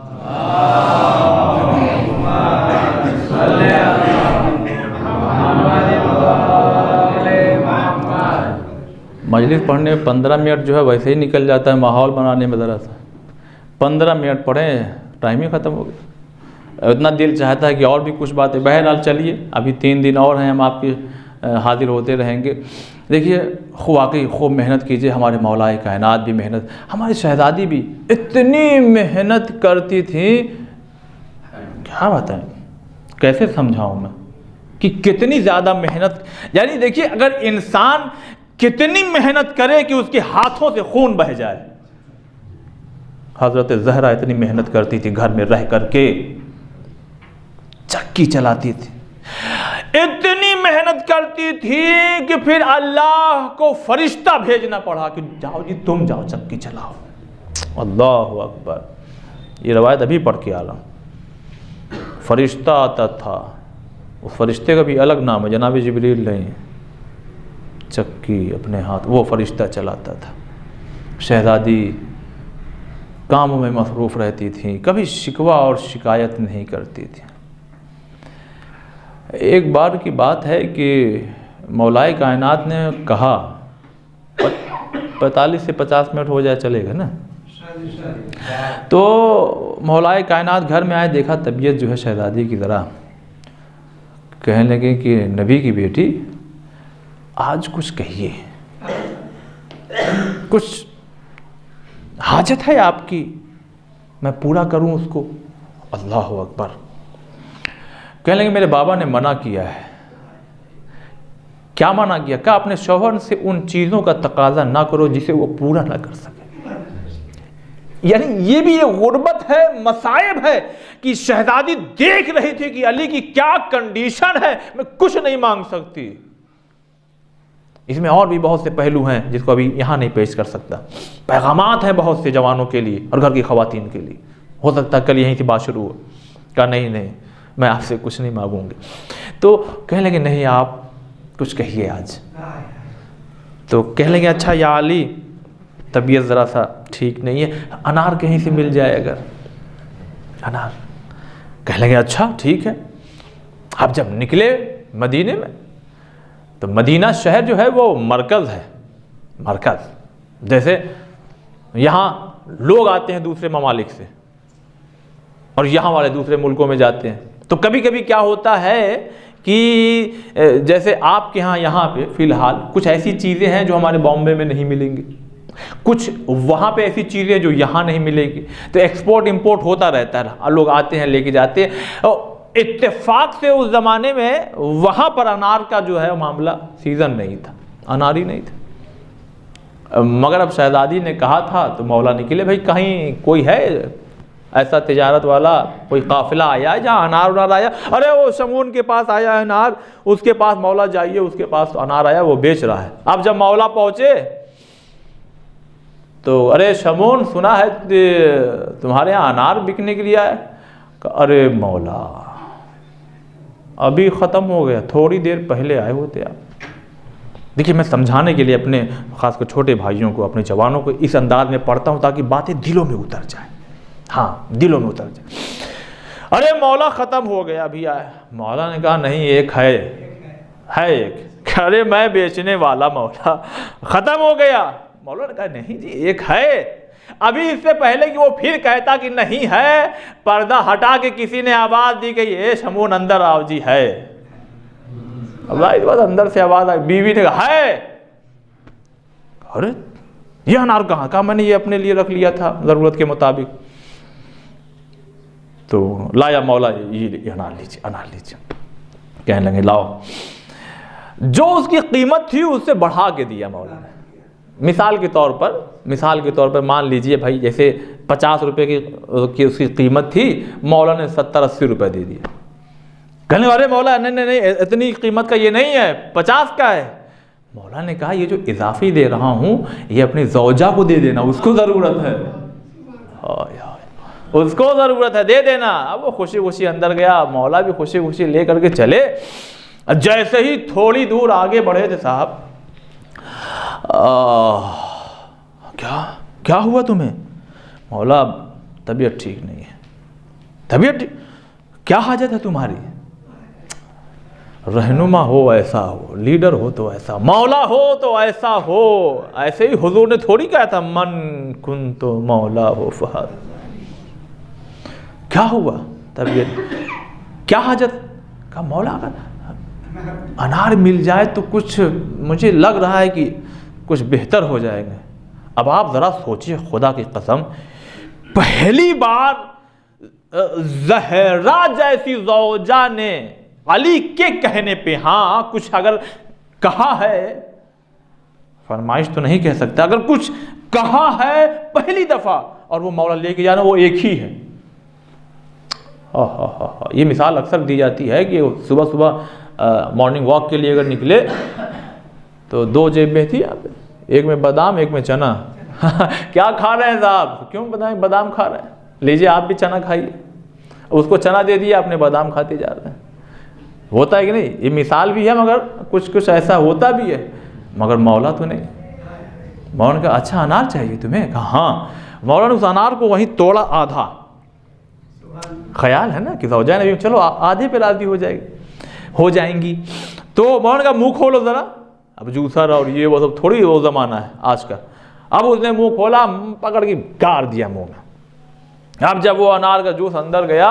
मजलिस पढ़ने में 15 मिनट जो है वैसे ही निकल जाता है, माहौल बनाने में ज़रा सा 15 मिनट पढ़ें टाइम ही ख़त्म हो गया। इतना दिल चाहता है कि और भी कुछ बातें, बहरहाल चलिए अभी 3 दिन और हैं, हम आपके हाजिर होते रहेंगे। देखिए वाकई खूब मेहनत कीजिए, हमारे मौलाए कायनात भी मेहनत, हमारी शहज़ादी भी इतनी मेहनत करती थी, क्या बताएं, कैसे समझाऊँ मैं कि कितनी ज़्यादा मेहनत। यानी देखिए अगर इंसान कितनी मेहनत करे कि उसके हाथों से खून बह जाए। हजरत ज़हरा इतनी मेहनत करती थी, घर में रह करके चक्की चलाती थी, इतनी मेहनत करती थी कि फिर अल्लाह को फरिश्ता भेजना पड़ा कि जाओ जी तुम जाओ चक्की चलाओ। अल्लाह अकबर, ये रवायत अभी पढ़ के आला। फरिश्ता आता था, उस फरिश्ते का भी अलग नाम है, जनाब जिब्रील नहीं, चक्की अपने हाथ वो फरिश्ता चलाता था। शहज़ादी कामों में मसरूफ़ रहती थी, कभी शिकवा और शिकायत नहीं करती थी। एक बार की बात है कि मौलाए कायनात ने कहा 45 से 50 मिनट हो जाए चलेगा ना, तो मौलाए कायनात घर में आए, देखा तबीयत जो है शहज़ादी की ज़रा, कहने लगे कि नबी की बेटी आज कुछ कहिए, कुछ हाजत है आपकी, मैं पूरा करूं उसको। अल्लाह अकबर। कहने लगे मेरे बाबा ने मना किया है। क्या मना किया? क्या अपने शौहर से उन चीज़ों का तकाजा ना करो जिसे वो पूरा ना कर सके। यानी ये भी एक गुर्बत है, मसाइब है कि शहज़ादी देख रही थी कि अली की क्या कंडीशन है, मैं कुछ नहीं मांग सकती। इसमें और भी बहुत से पहलू हैं जिसको अभी यहाँ नहीं पेश कर सकता। पैगामात हैं बहुत से जवानों के लिए और घर की ख़वातीन के लिए। हो सकता है कल यहीं से बात शुरू हो, कहा नहीं मैं आपसे कुछ नहीं मांगूंगी। तो कहने लगे नहीं आप कुछ कहिए आज। तो कहने लगे अच्छा या अली तबीयत ज़रा सा ठीक नहीं है, अनार कहीं से मिल जाए अगर, अनार। कहने लगे अच्छा ठीक है। अब जब निकले मदीने में, तो मदीना शहर जो है वो मरकज़ है, मरकज़। जैसे यहाँ लोग आते हैं दूसरे ममालिक से और यहाँ वाले दूसरे मुल्कों में जाते हैं, तो कभी कभी क्या होता है कि जैसे आपके यहाँ पे फ़िलहाल कुछ ऐसी चीज़ें हैं जो हमारे बॉम्बे में नहीं मिलेंगी, कुछ वहाँ पे ऐसी चीज़ें जो यहाँ नहीं मिलेगी, तो एक्सपोर्ट इंपोर्ट होता रहता है। लोग आते हैं लेके जाते हैं। इत्तेफाक से उस ज़माने में वहाँ पर अनार का जो है मामला सीज़न नहीं था, अनार ही नहीं था। मगर अब शहजादी ने कहा था तो मौला निकले, भाई कहीं कोई है ऐसा तिजारत वाला, कोई काफिला आया है जहाँ अनार उनार आया। अरे वो शमून के पास आया है अनार, उसके पास मौला जाइए, उसके पास तो अनार आया, वो बेच रहा है। अब जब मौला पहुँचे तो अरे शमून, सुना है तुम्हारे यहाँ अनार बिकने के लिए आया। अरे मौला अभी ख़त्म हो गया, थोड़ी देर पहले आए होते आप। देखिए, मैं समझाने के लिए अपने ख़ासकर छोटे भाइयों को, अपने जवानों को इस अंदाज में पढ़ता हूँ ताकि बातें दिलों में उतर जाए। हाँ, दिलों में उतर जाए। अरे मौला ख़त्म हो गया, अभी आया। मौला ने कहा नहीं, एक है एक। अरे मैं बेचने वाला मौला, ख़त्म हो गया। मौला ने कहा नहीं जी, एक है। अभी इससे पहले कि वो फिर कहता कि नहीं है, पर्दा हटा के किसी ने आवाज़ दी कि ये शमून अंदर आओ जी, है। अब इस बात अंदर से आवाज़ आई, बीवी ने कहा है। अरे ये अनार कहाँ का? मैंने ये अपने लिए रख लिया था ज़रूरत के मुताबिक। तो लाया मौला, ये अनार लीजिए, अनार लीजिए। कहने लगे लाओ। जो उसकी कीमत थी उससे बढ़ा के दिया मौला ने। मिसाल के तौर पर मान लीजिए भाई, जैसे 50 रुपये की उसकी कीमत थी, मौला ने 70-80 रुपये दे दिया। कहने अरे मौला नहीं, इतनी कीमत का ये नहीं है, 50 का है। मौला ने कहा ये जो इजाफी दे रहा हूँ ये अपनी ज़ौजा को दे देना, उसको ज़रूरत है। उसको ज़रूरत है, दे देना। अब वो खुशी खुशी अंदर गया, मौला भी खुशी खुशी ले करके चले। जैसे ही थोड़ी दूर आगे बढ़े थे साहब, क्या हुआ तुम्हें? मौला तबीयत ठीक नहीं है। तबीयत क्या हाजत है तुम्हारी? रहनुमा हो ऐसा हो, लीडर हो तो ऐसा, मौला हो तो ऐसा हो। ऐसे ही हुजूर ने थोड़ी कहा था मन कुन तो मौला हो फहद। क्या हुआ? तबीयत क्या हाजत? का मौला का अनार मिल जाए तो कुछ, मुझे लग रहा है कि कुछ बेहतर हो जाएगा। अब आप ज़रा सोचिए, खुदा की कसम, पहली बार ज़हरा जैसी ज़ौजा ने अली के कहने पे हाँ कुछ अगर कहा है, फरमाइश तो नहीं कह सकता, अगर कुछ कहा है पहली दफ़ा और वो मौला लेके जाना, वो एक ही है। ये मिसाल अक्सर दी जाती है कि सुबह सुबह मॉर्निंग वॉक के लिए अगर निकले तो 2 जेबें थी, एक में बादाम एक में चना। क्या खा रहे हैं साहब? क्यों बादाम खा रहे हैं? लीजिए आप भी चना खाइए। उसको चना दे दिया, अपने बादाम खाते जा रहे हैं। होता है कि नहीं? ये मिसाल भी है, मगर कुछ कुछ ऐसा होता भी है। मगर मौला तो नहीं। मौला ने कहा अच्छा अनार चाहिए तुम्हें? कहा हाँ। मौला ने उस अनार को वहीं तोड़ा आधा। ख्याल है ना कि ज़ौजा ने चलो आधे पे राज़ी हो जाएंगी। तो मौला ने कहा मुँह खोलो ज़रा। अब जूसर और ये वो सब थोड़ी वो ज़माना है आज का। अब उसने मुंह खोला, पकड़ के गाड़ दिया मुंह में। अब जब वो अनार का जूस अंदर गया,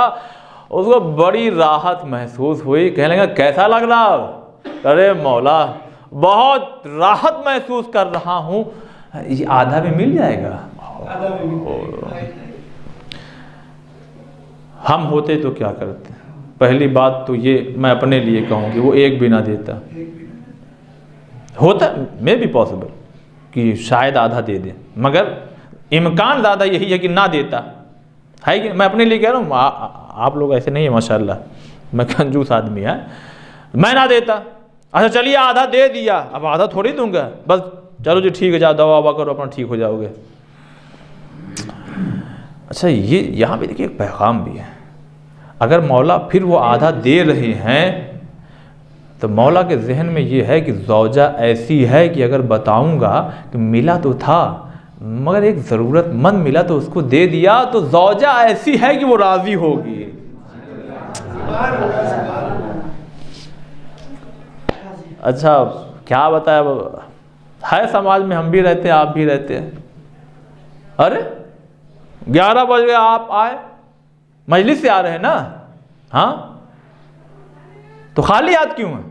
उसको बड़ी राहत महसूस हुई। कहने लगा कैसा लग रहा? अरे मौला बहुत राहत महसूस कर रहा हूँ। ये आधा भी मिल जाएगा? हम होते तो क्या करते? पहली बात तो ये मैं अपने लिए कहूँगी, वो एक भी ना देता। होता मे भी पॉसिबल कि शायद आधा दे दे, मगर इम्कान ज़्यादा यही है कि ना देता है। कि मैं अपने लिए कह रहा हूँ, आप लोग ऐसे नहीं है माशाल्लाह, मैं कंजूस आदमी है, मैं ना देता। अच्छा चलिए आधा दे दिया, अब आधा थोड़ी दूंगा, बस चलो जी ठीक है, जाओ दवा ववा करो अपना, ठीक हो जाओगे। अच्छा ये यहाँ पे देखिए एक पैगाम भी है। अगर मौला फिर वो आधा दे रहे हैं तो मौला के जहन में ये है कि ज़ौजा ऐसी है कि अगर बताऊंगा कि मिला तो था मगर एक ज़रूरतमंद मिला तो उसको दे दिया, तो ज़ौजा ऐसी है कि वो राज़ी होगी। अच्छा क्या बताया, है समाज में हम भी रहते हैं, आप भी रहते हैं। अरे 11 बज गए, आप आए, मजलिस से आ रहे हैं ना, हाँ तो खाली हाथ क्यों है?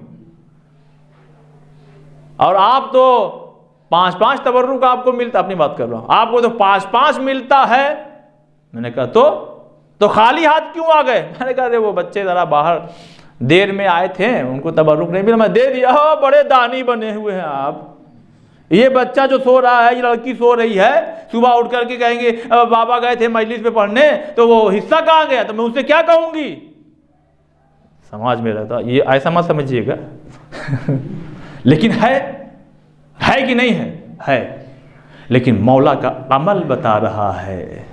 और आप तो 5-5 तबर्रुक आपको मिलता, अपनी बात कर रहा हूं, आपको तो 5-5 मिलता है। मैंने कहा तो तो खाली हाथ क्यों आ गए? मैंने कहा अरे वो बच्चे ज़रा बाहर देर में आए थे, उनको तबर्रुक नहीं मिला, मैं दे दिया। हो बड़े दानी बने हुए हैं आप। ये बच्चा जो सो रहा है, ये लड़की सो रही है, सुबह उठ करके कहेंगे बाबा गए थे मजलिस पे पढ़ने, तो वो हिस्सा कहाँ गया? तो मैं उससे क्या कहूँगी? समाज में रहता ये ऐसा मत समझिएगा लेकिन है कि नहीं है। लेकिन मौला का अमल बता रहा है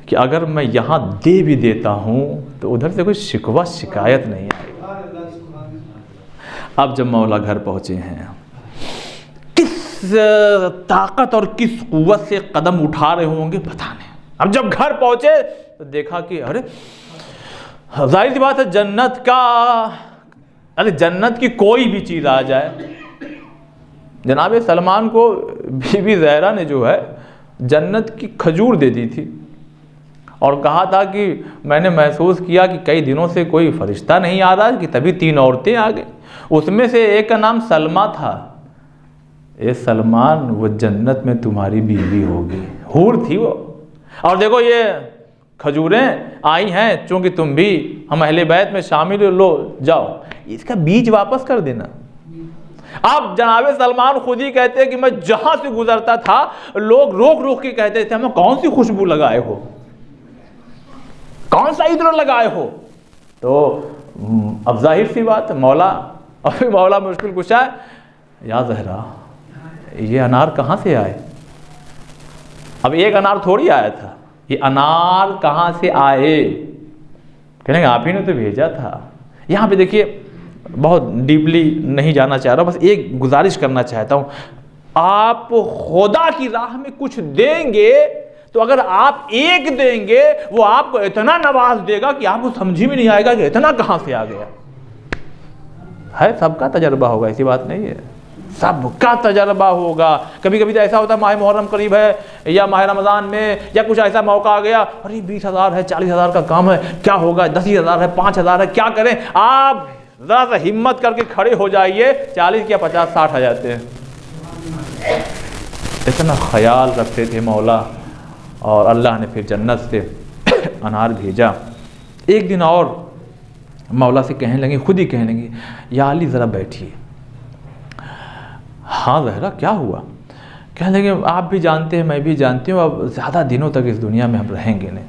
कि अगर मैं यहाँ दे भी देता हूँ तो उधर से कोई शिकवा शिकायत नहीं आएगा। अब जब मौला घर पहुँचे हैं, किस ताकत और किस कुव्वत से कदम उठा रहे होंगे पता नहीं। अब जब घर पहुँचे तो देखा कि अरे जाहिर सी बात है जन्नत का, अरे जन्नत की कोई भी चीज़ आ जाए। जनाब सलमान को बीबी ज़हरा ने जो है जन्नत की खजूर दे दी थी और कहा था कि मैंने महसूस किया कि कई दिनों से कोई फरिश्ता नहीं आ रहा कि तभी 3 औरतें आ गई। उसमें से एक का नाम सलमा था। ए सलमान, वो जन्नत में तुम्हारी बीवी होगी, हूर थी वो। और देखो ये खजूरें आई हैं, चूंकि तुम भी हम अहले बैत में शामिल हो, लो जाओ, इसका बीज वापस कर देना। अब जनाबे सलमान खुद ही कहते हैं कि मैं जहां से गुजरता था लोग रोक रोक के कहते थे हमें कौन सी खुशबू लगाए हो, कौन सा इत्र लगाए हो। तो अब जाहिर सी बात है मौला मुश्किल कुशा है, या ज़हरा ये अनार कहाँ से आए? अब एक अनार थोड़ी आया था, ये अनार कहाँ से आए? कहने आप ही ने तो भेजा था। यहाँ पे देखिए, बहुत डीपली नहीं जाना चाह रहा, बस एक गुजारिश करना चाहता हूँ। आप खुदा की राह में कुछ देंगे तो अगर आप एक देंगे वो आपको इतना नवाज देगा कि आपको समझ में नहीं आएगा कि इतना कहाँ से आ गया है। सबका तजर्बा होगा, ऐसी बात नहीं है, सबका तजर्बा होगा। कभी कभी तो ऐसा होता है माह मुहर्रम करीब है या माह रमज़ान में या कुछ ऐसा मौका आ गया, अरे 20,000 है, 40,000 का काम है, क्या होगा, 10,000 है, 5,000 है, क्या करें? आप ज़रा सा हिम्मत करके खड़े हो जाइए, 40 या 50 60 आ जाते हैं। इतना ख्याल रखते थे मौला, और अल्लाह ने फिर जन्नत से अनार भेजा। एक दिन और मौला से कहने लगे, खुद ही कहने लगे, या अली ज़रा बैठिए। हाँ ज़हरा क्या हुआ? कहने लगे आप भी जानते हैं, मैं भी जानती हूँ, अब ज़्यादा दिनों तक इस दुनिया में हम रहेंगे नहीं।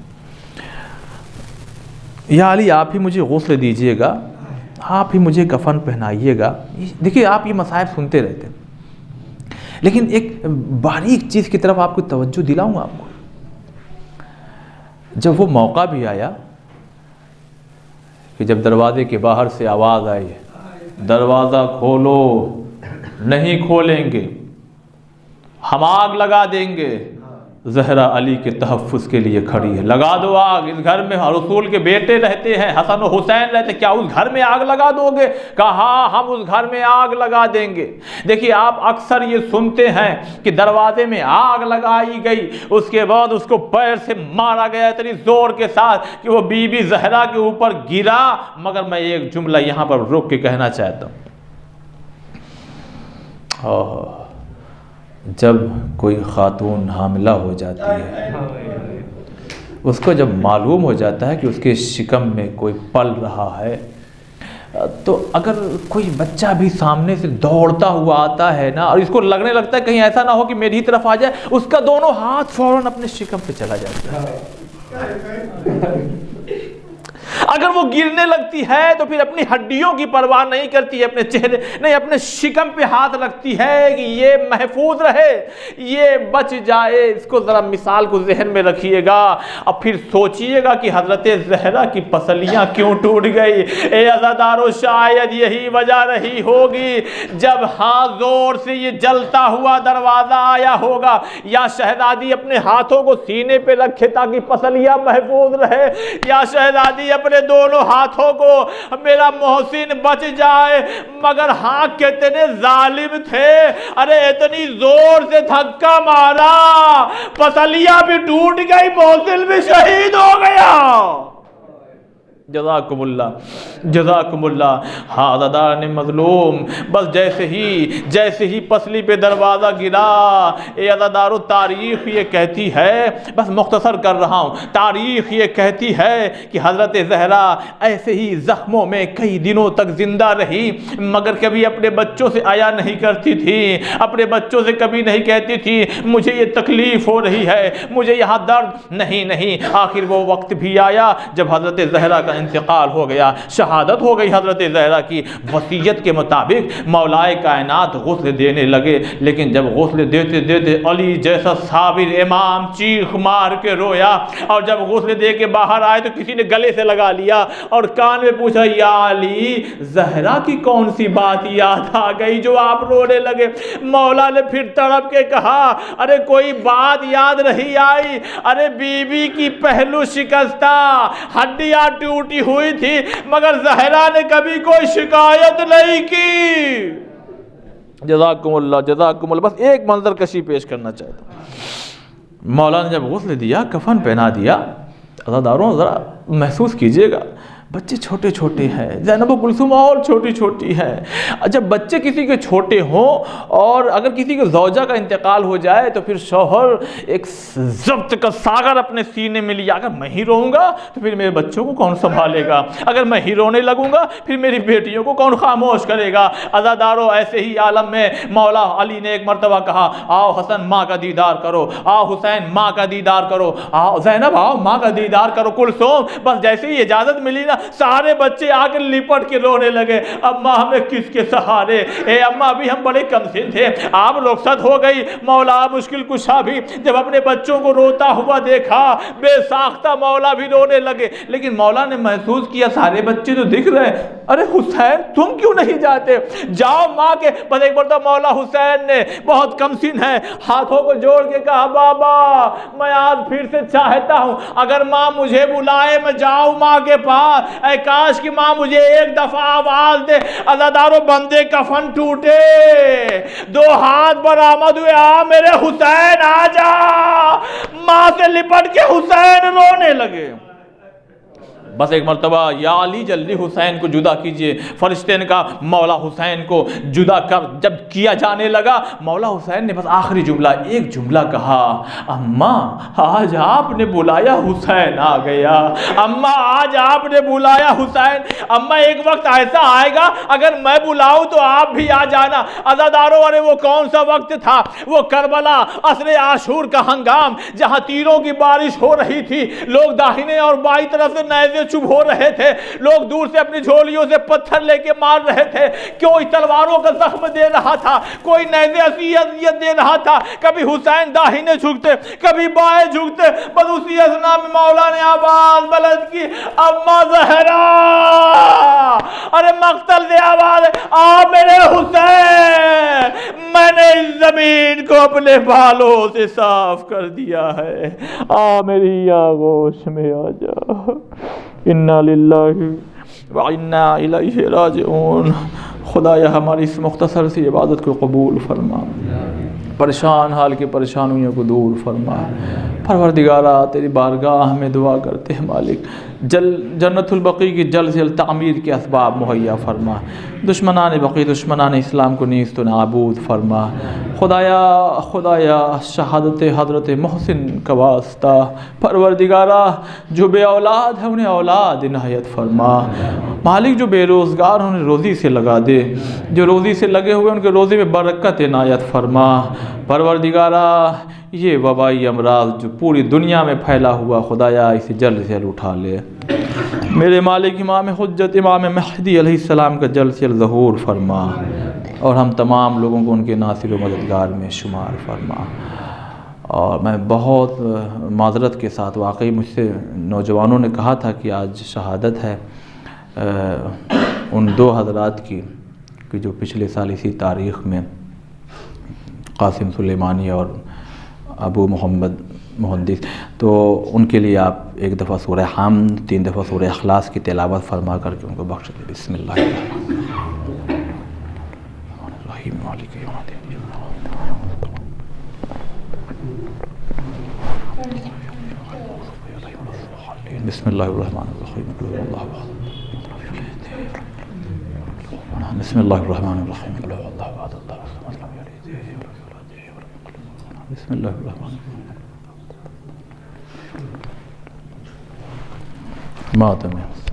या अली आप ही मुझे गौसले दीजिएगा, आप ही मुझे कफन पहनाइएगा। देखिए आप ये मसाइब सुनते रहते, लेकिन एक बारीक चीज़ की तरफ आपको तवज्जो दिलाऊंगा आपको। जब वो मौका भी आया कि जब दरवाजे के बाहर से आवाज़ आई, दरवाज़ा खोलो, नहीं खोलेंगे, हम आग लगा देंगे, ज़हरा अली के तहफ़्फ़ुज़ के लिए खड़ी है, लगा दो आग। इस घर में रसूल के बेटे रहते हैं, हसन और हुसैन रहते, क्या उस घर में आग लगा दोगे? कहा हाँ, हम उस घर में आग लगा देंगे। देखिए आप अक्सर ये सुनते हैं कि दरवाजे में आग लगाई गई, उसके बाद उसको पैर से मारा गया इतनी ज़ोर के साथ कि वो बीबी ज़हरा के ऊपर गिरा। मगर मैं एक जुमला यहाँ पर रोक के कहना चाहता हूँ, जब कोई खातून हामिला हो जाती है, उसको जब मालूम हो जाता है कि उसके शिकम में कोई पल रहा है, तो अगर कोई बच्चा भी सामने से दौड़ता हुआ आता है ना, और इसको लगने लगता है कहीं ऐसा ना हो कि मेरी तरफ आ जाए, उसका दोनों हाथ फौरन अपने शिकम पे चला जाता है। अगर वो गिरने लगती है तो फिर अपनी हड्डियों की परवाह नहीं करती है, अपने चेहरे नहीं, अपने शिकम पे हाथ रखती है कि ये महफूज रहे, ये बच जाए। इसको ज़रा मिसाल को जहन में रखिएगा, अब फिर सोचिएगा कि हज़रत ज़हरा की पसलियाँ क्यों टूट गई। ए अज़ादारों, शायद यही वजह रही होगी जब हाँ ज़ोर से ये जलता हुआ दरवाज़ा आया होगा, या शहज़ादी अपने हाथों को सीने पे रखे ताकि पसलियाँ महफूज रहे, या शहज़ादी अपने दोनों हाथों को मेरा मोहसिन बच जाए। मगर हाँ कितने जालिम थे, अरे इतनी जोर से धक्का मारा, पसलियां भी टूट गई, मोहसिन भी शहीद हो गया। जज़ाकुमुल्लाह जज़ाकुमुल्लाह। हादादार ने मज़लूम, बस जैसे ही पसली पे दरवाज़ा गिरा, ए अज़ादारो तारीख़ ये कहती है, बस मुख्तसर कर रहा हूँ, तारीख़ ये कहती है कि हज़रत ज़हरा ऐसे ही ज़ख्मों में कई दिनों तक ज़िंदा रही, मगर कभी अपने बच्चों से आया नहीं करती थी, अपने बच्चों से कभी नहीं कहती थी मुझे ये तकलीफ़ हो रही है, मुझे यहाँ दर्द नहीं। आखिर वो वक्त भी आया जब हज़रत ज़हरा का इंतकाल हो गया, शहादत हो गई हज़रत ज़हरा की। वसीयत के मुताबिक मौलाए कायनात गुस्ल देने लगे, लेकिन जब गुस्ल देते देते अली जैसा साबिर इमाम चीख मार के रोया, और जब गुस्ल दे के बाहर आए तो किसी ने गले से लगा लिया और कान में पूछा, या अली ज़हरा की कौन सी बात याद आ गई जो आप रोने लगे? मौला ने फिर तड़प के कहा, अरे कोई बात याद नहीं आई, अरे बीबी की पहलू शिकस्ता, हड्डियां टूटी हुई थी, मगर ज़हरा ने कभी कोई शिकायत नहीं की। जज़ाकुमुल्लाह जज़ाकुमुल्लाह। बस एक मंजर कशी पेश करना चाहता हूँ। मौला ने जब गुस्ल दिया, कफन पहना दिया, अज़ादारों ज़रा महसूस कीजिएगा, बच्चे छोटे छोटे हैं, ज़ैनब और कुलसूम और छोटी छोटी हैं। जब बच्चे किसी के छोटे हों और अगर किसी के ज़ौजा का इंतकाल हो जाए तो फिर शौहर एक ज़ब्त का सागर अपने सीने में लिया, अगर मैं ही रहूँगा तो फिर मेरे बच्चों को कौन संभालेगा, अगर मैं ही रोने लगूँगा फिर मेरी बेटियों को कौन खामोश करेगा। अज़ादारों, ऐसे ही आलम में मौला अली ने एक मरतबा कहा, आओ हसन माँ का दीदार करो, आओ हुसैन माँ का दीदार करो, आओ ज़ैनब आओ माँ का दीदार करो, कुलसूम। बस जैसे ही इजाज़त मिली ना, सारे बच्चे आकर लिपट के रोने लगे, अम्मा हमें किसके सहारे, ए अम्मा अभी हम बड़े कमसिन थे, आप रुखसत हो गई। मौला मुश्किल कुशा भी जब अपने बच्चों को रोता हुआ देखा, बेसाख्ता मौला भी रोने लगे। लेकिन मौला ने महसूस किया सारे बच्चे तो दिख रहे, अरे हुसैन तुम क्यों नहीं जाते, जाओ माँ के। बस एक बार तो मौला हुसैन ने बहुत कमसिन है, हाथों को जोड़ के कहा, बाबा मैं आज फिर से चाहता हूँ, अगर माँ मुझे बुलाए मैं जाऊँ माँ के पास, ऐ काश कि माँ मुझे एक दफा आवाज दे। अज़ादारों, बंदे कफन टूटे, दो हाथ बरामद हुए, आ मेरे हुसैन आजा। माँ से लिपट के हुसैन रोने लगे। बस एक मरतबा, या अली जल्दी हुसैन को जुदा कीजिए। फरिश्ते ने कहा, मौला हुसैन को जुदा कर जब किया जाने लगा, मौला हुसैन ने बस आखिरी जुमला, एक जुमला कहा, अम्मा आज आपने बुलाया हुसैन आ गया, अम्मा आज आपने बुलाया हुसैन। अम्मा एक वक्त ऐसा आएगा अगर मैं बुलाऊं तो आप भी आ जाना। अज़ादारों, अरे वो कौन सा वक्त था, वो करबला असरे आशूर का हंगाम, जहां तीरों की बारिश हो रही थी, लोग दाहिने और बाईं तरफ से नैज़े चुभ हो रहे थे, लोग दूर से अपनी झोलियों से पत्थर लेके मार रहे थे, कोई तलवारों का जख्म दे रहा था, कोई नैज़े अज़ियत दे रहा था। कभी हुसैन दाहिने झुकते, कभी बाएं झुकते। बस उसी असना में मौला ने आवाज बुलंद की, अम्मा ज़हरा, अरे मक्तल से आवाज, आ मेरे हुसैन, मैंने इस जमीन को अपने बालों से साफ कर दिया है, आ मेरी आगोश में आ जा। इन्ना लिल्लाहि व इन्ना इलैहि राजिऊन। खुदाया हमारी इस मुख्तसर सी इबादत को कबूल फरमा, परेशान हाल की परेशानियों को दूर फरमा। परवरदिगारा तेरी बारगाह में दुआ करते हैं मालिक, जन्नतुल बकी की जल्द से जल्द तामीर के असबाब मुहैया फरमा, दुश्मनान बकी दुश्मनान इस्लाम को नीस्त नाबूद फरमा। खुदाया शहादत हज़रत मोहसिन का वास्ता, परवरदिगारा जो बे औलाद है उन्हें औलाद इनायत फरमा। मालिक जो बेरोज़गार उन्हें रोज़ी से लगा दे, जो रोज़ी से लगे हुए उनके रोज़ी में बरकत इनायत फरमा। परवरदिगारा ये वबाई अमराज जो पूरी दुनिया में फैला हुआ, खुदाया इसे जल्द से जल्द उठा ले। मेरे मालिक इमाम हुज्जत इमाम महदी अलैहिस्सलाम का जल्द से जल्द ज़हूर फरमा, और हम तमाम लोगों को उनके नासिर व मददगार में शुमार फरमा। और मैं बहुत माज़रत के साथ, वाकई मुझसे नौजवानों ने कहा था कि आज शहादत है उन दो हज़रात की कि जो पिछले साल इसी तारीख़ में कासिम सुलेमानी और अबू मोहम्मद मुहद्दिस, तो उनके लिए आप एक दफ़ा सूरह हाम्द, 3 दफ़ा सूरह इखलास की तिलावत फरमा करके उनको बख्श दें। बिस्मिल्लाह। बिस्मिल्लाह। बिस्मिल्लाहिर्रहमानिर्रहीम बिस्मिल्लाहिर्रहमानिर्रहीम बिस्मिल्लाहिर्रहमानिर्रहीम।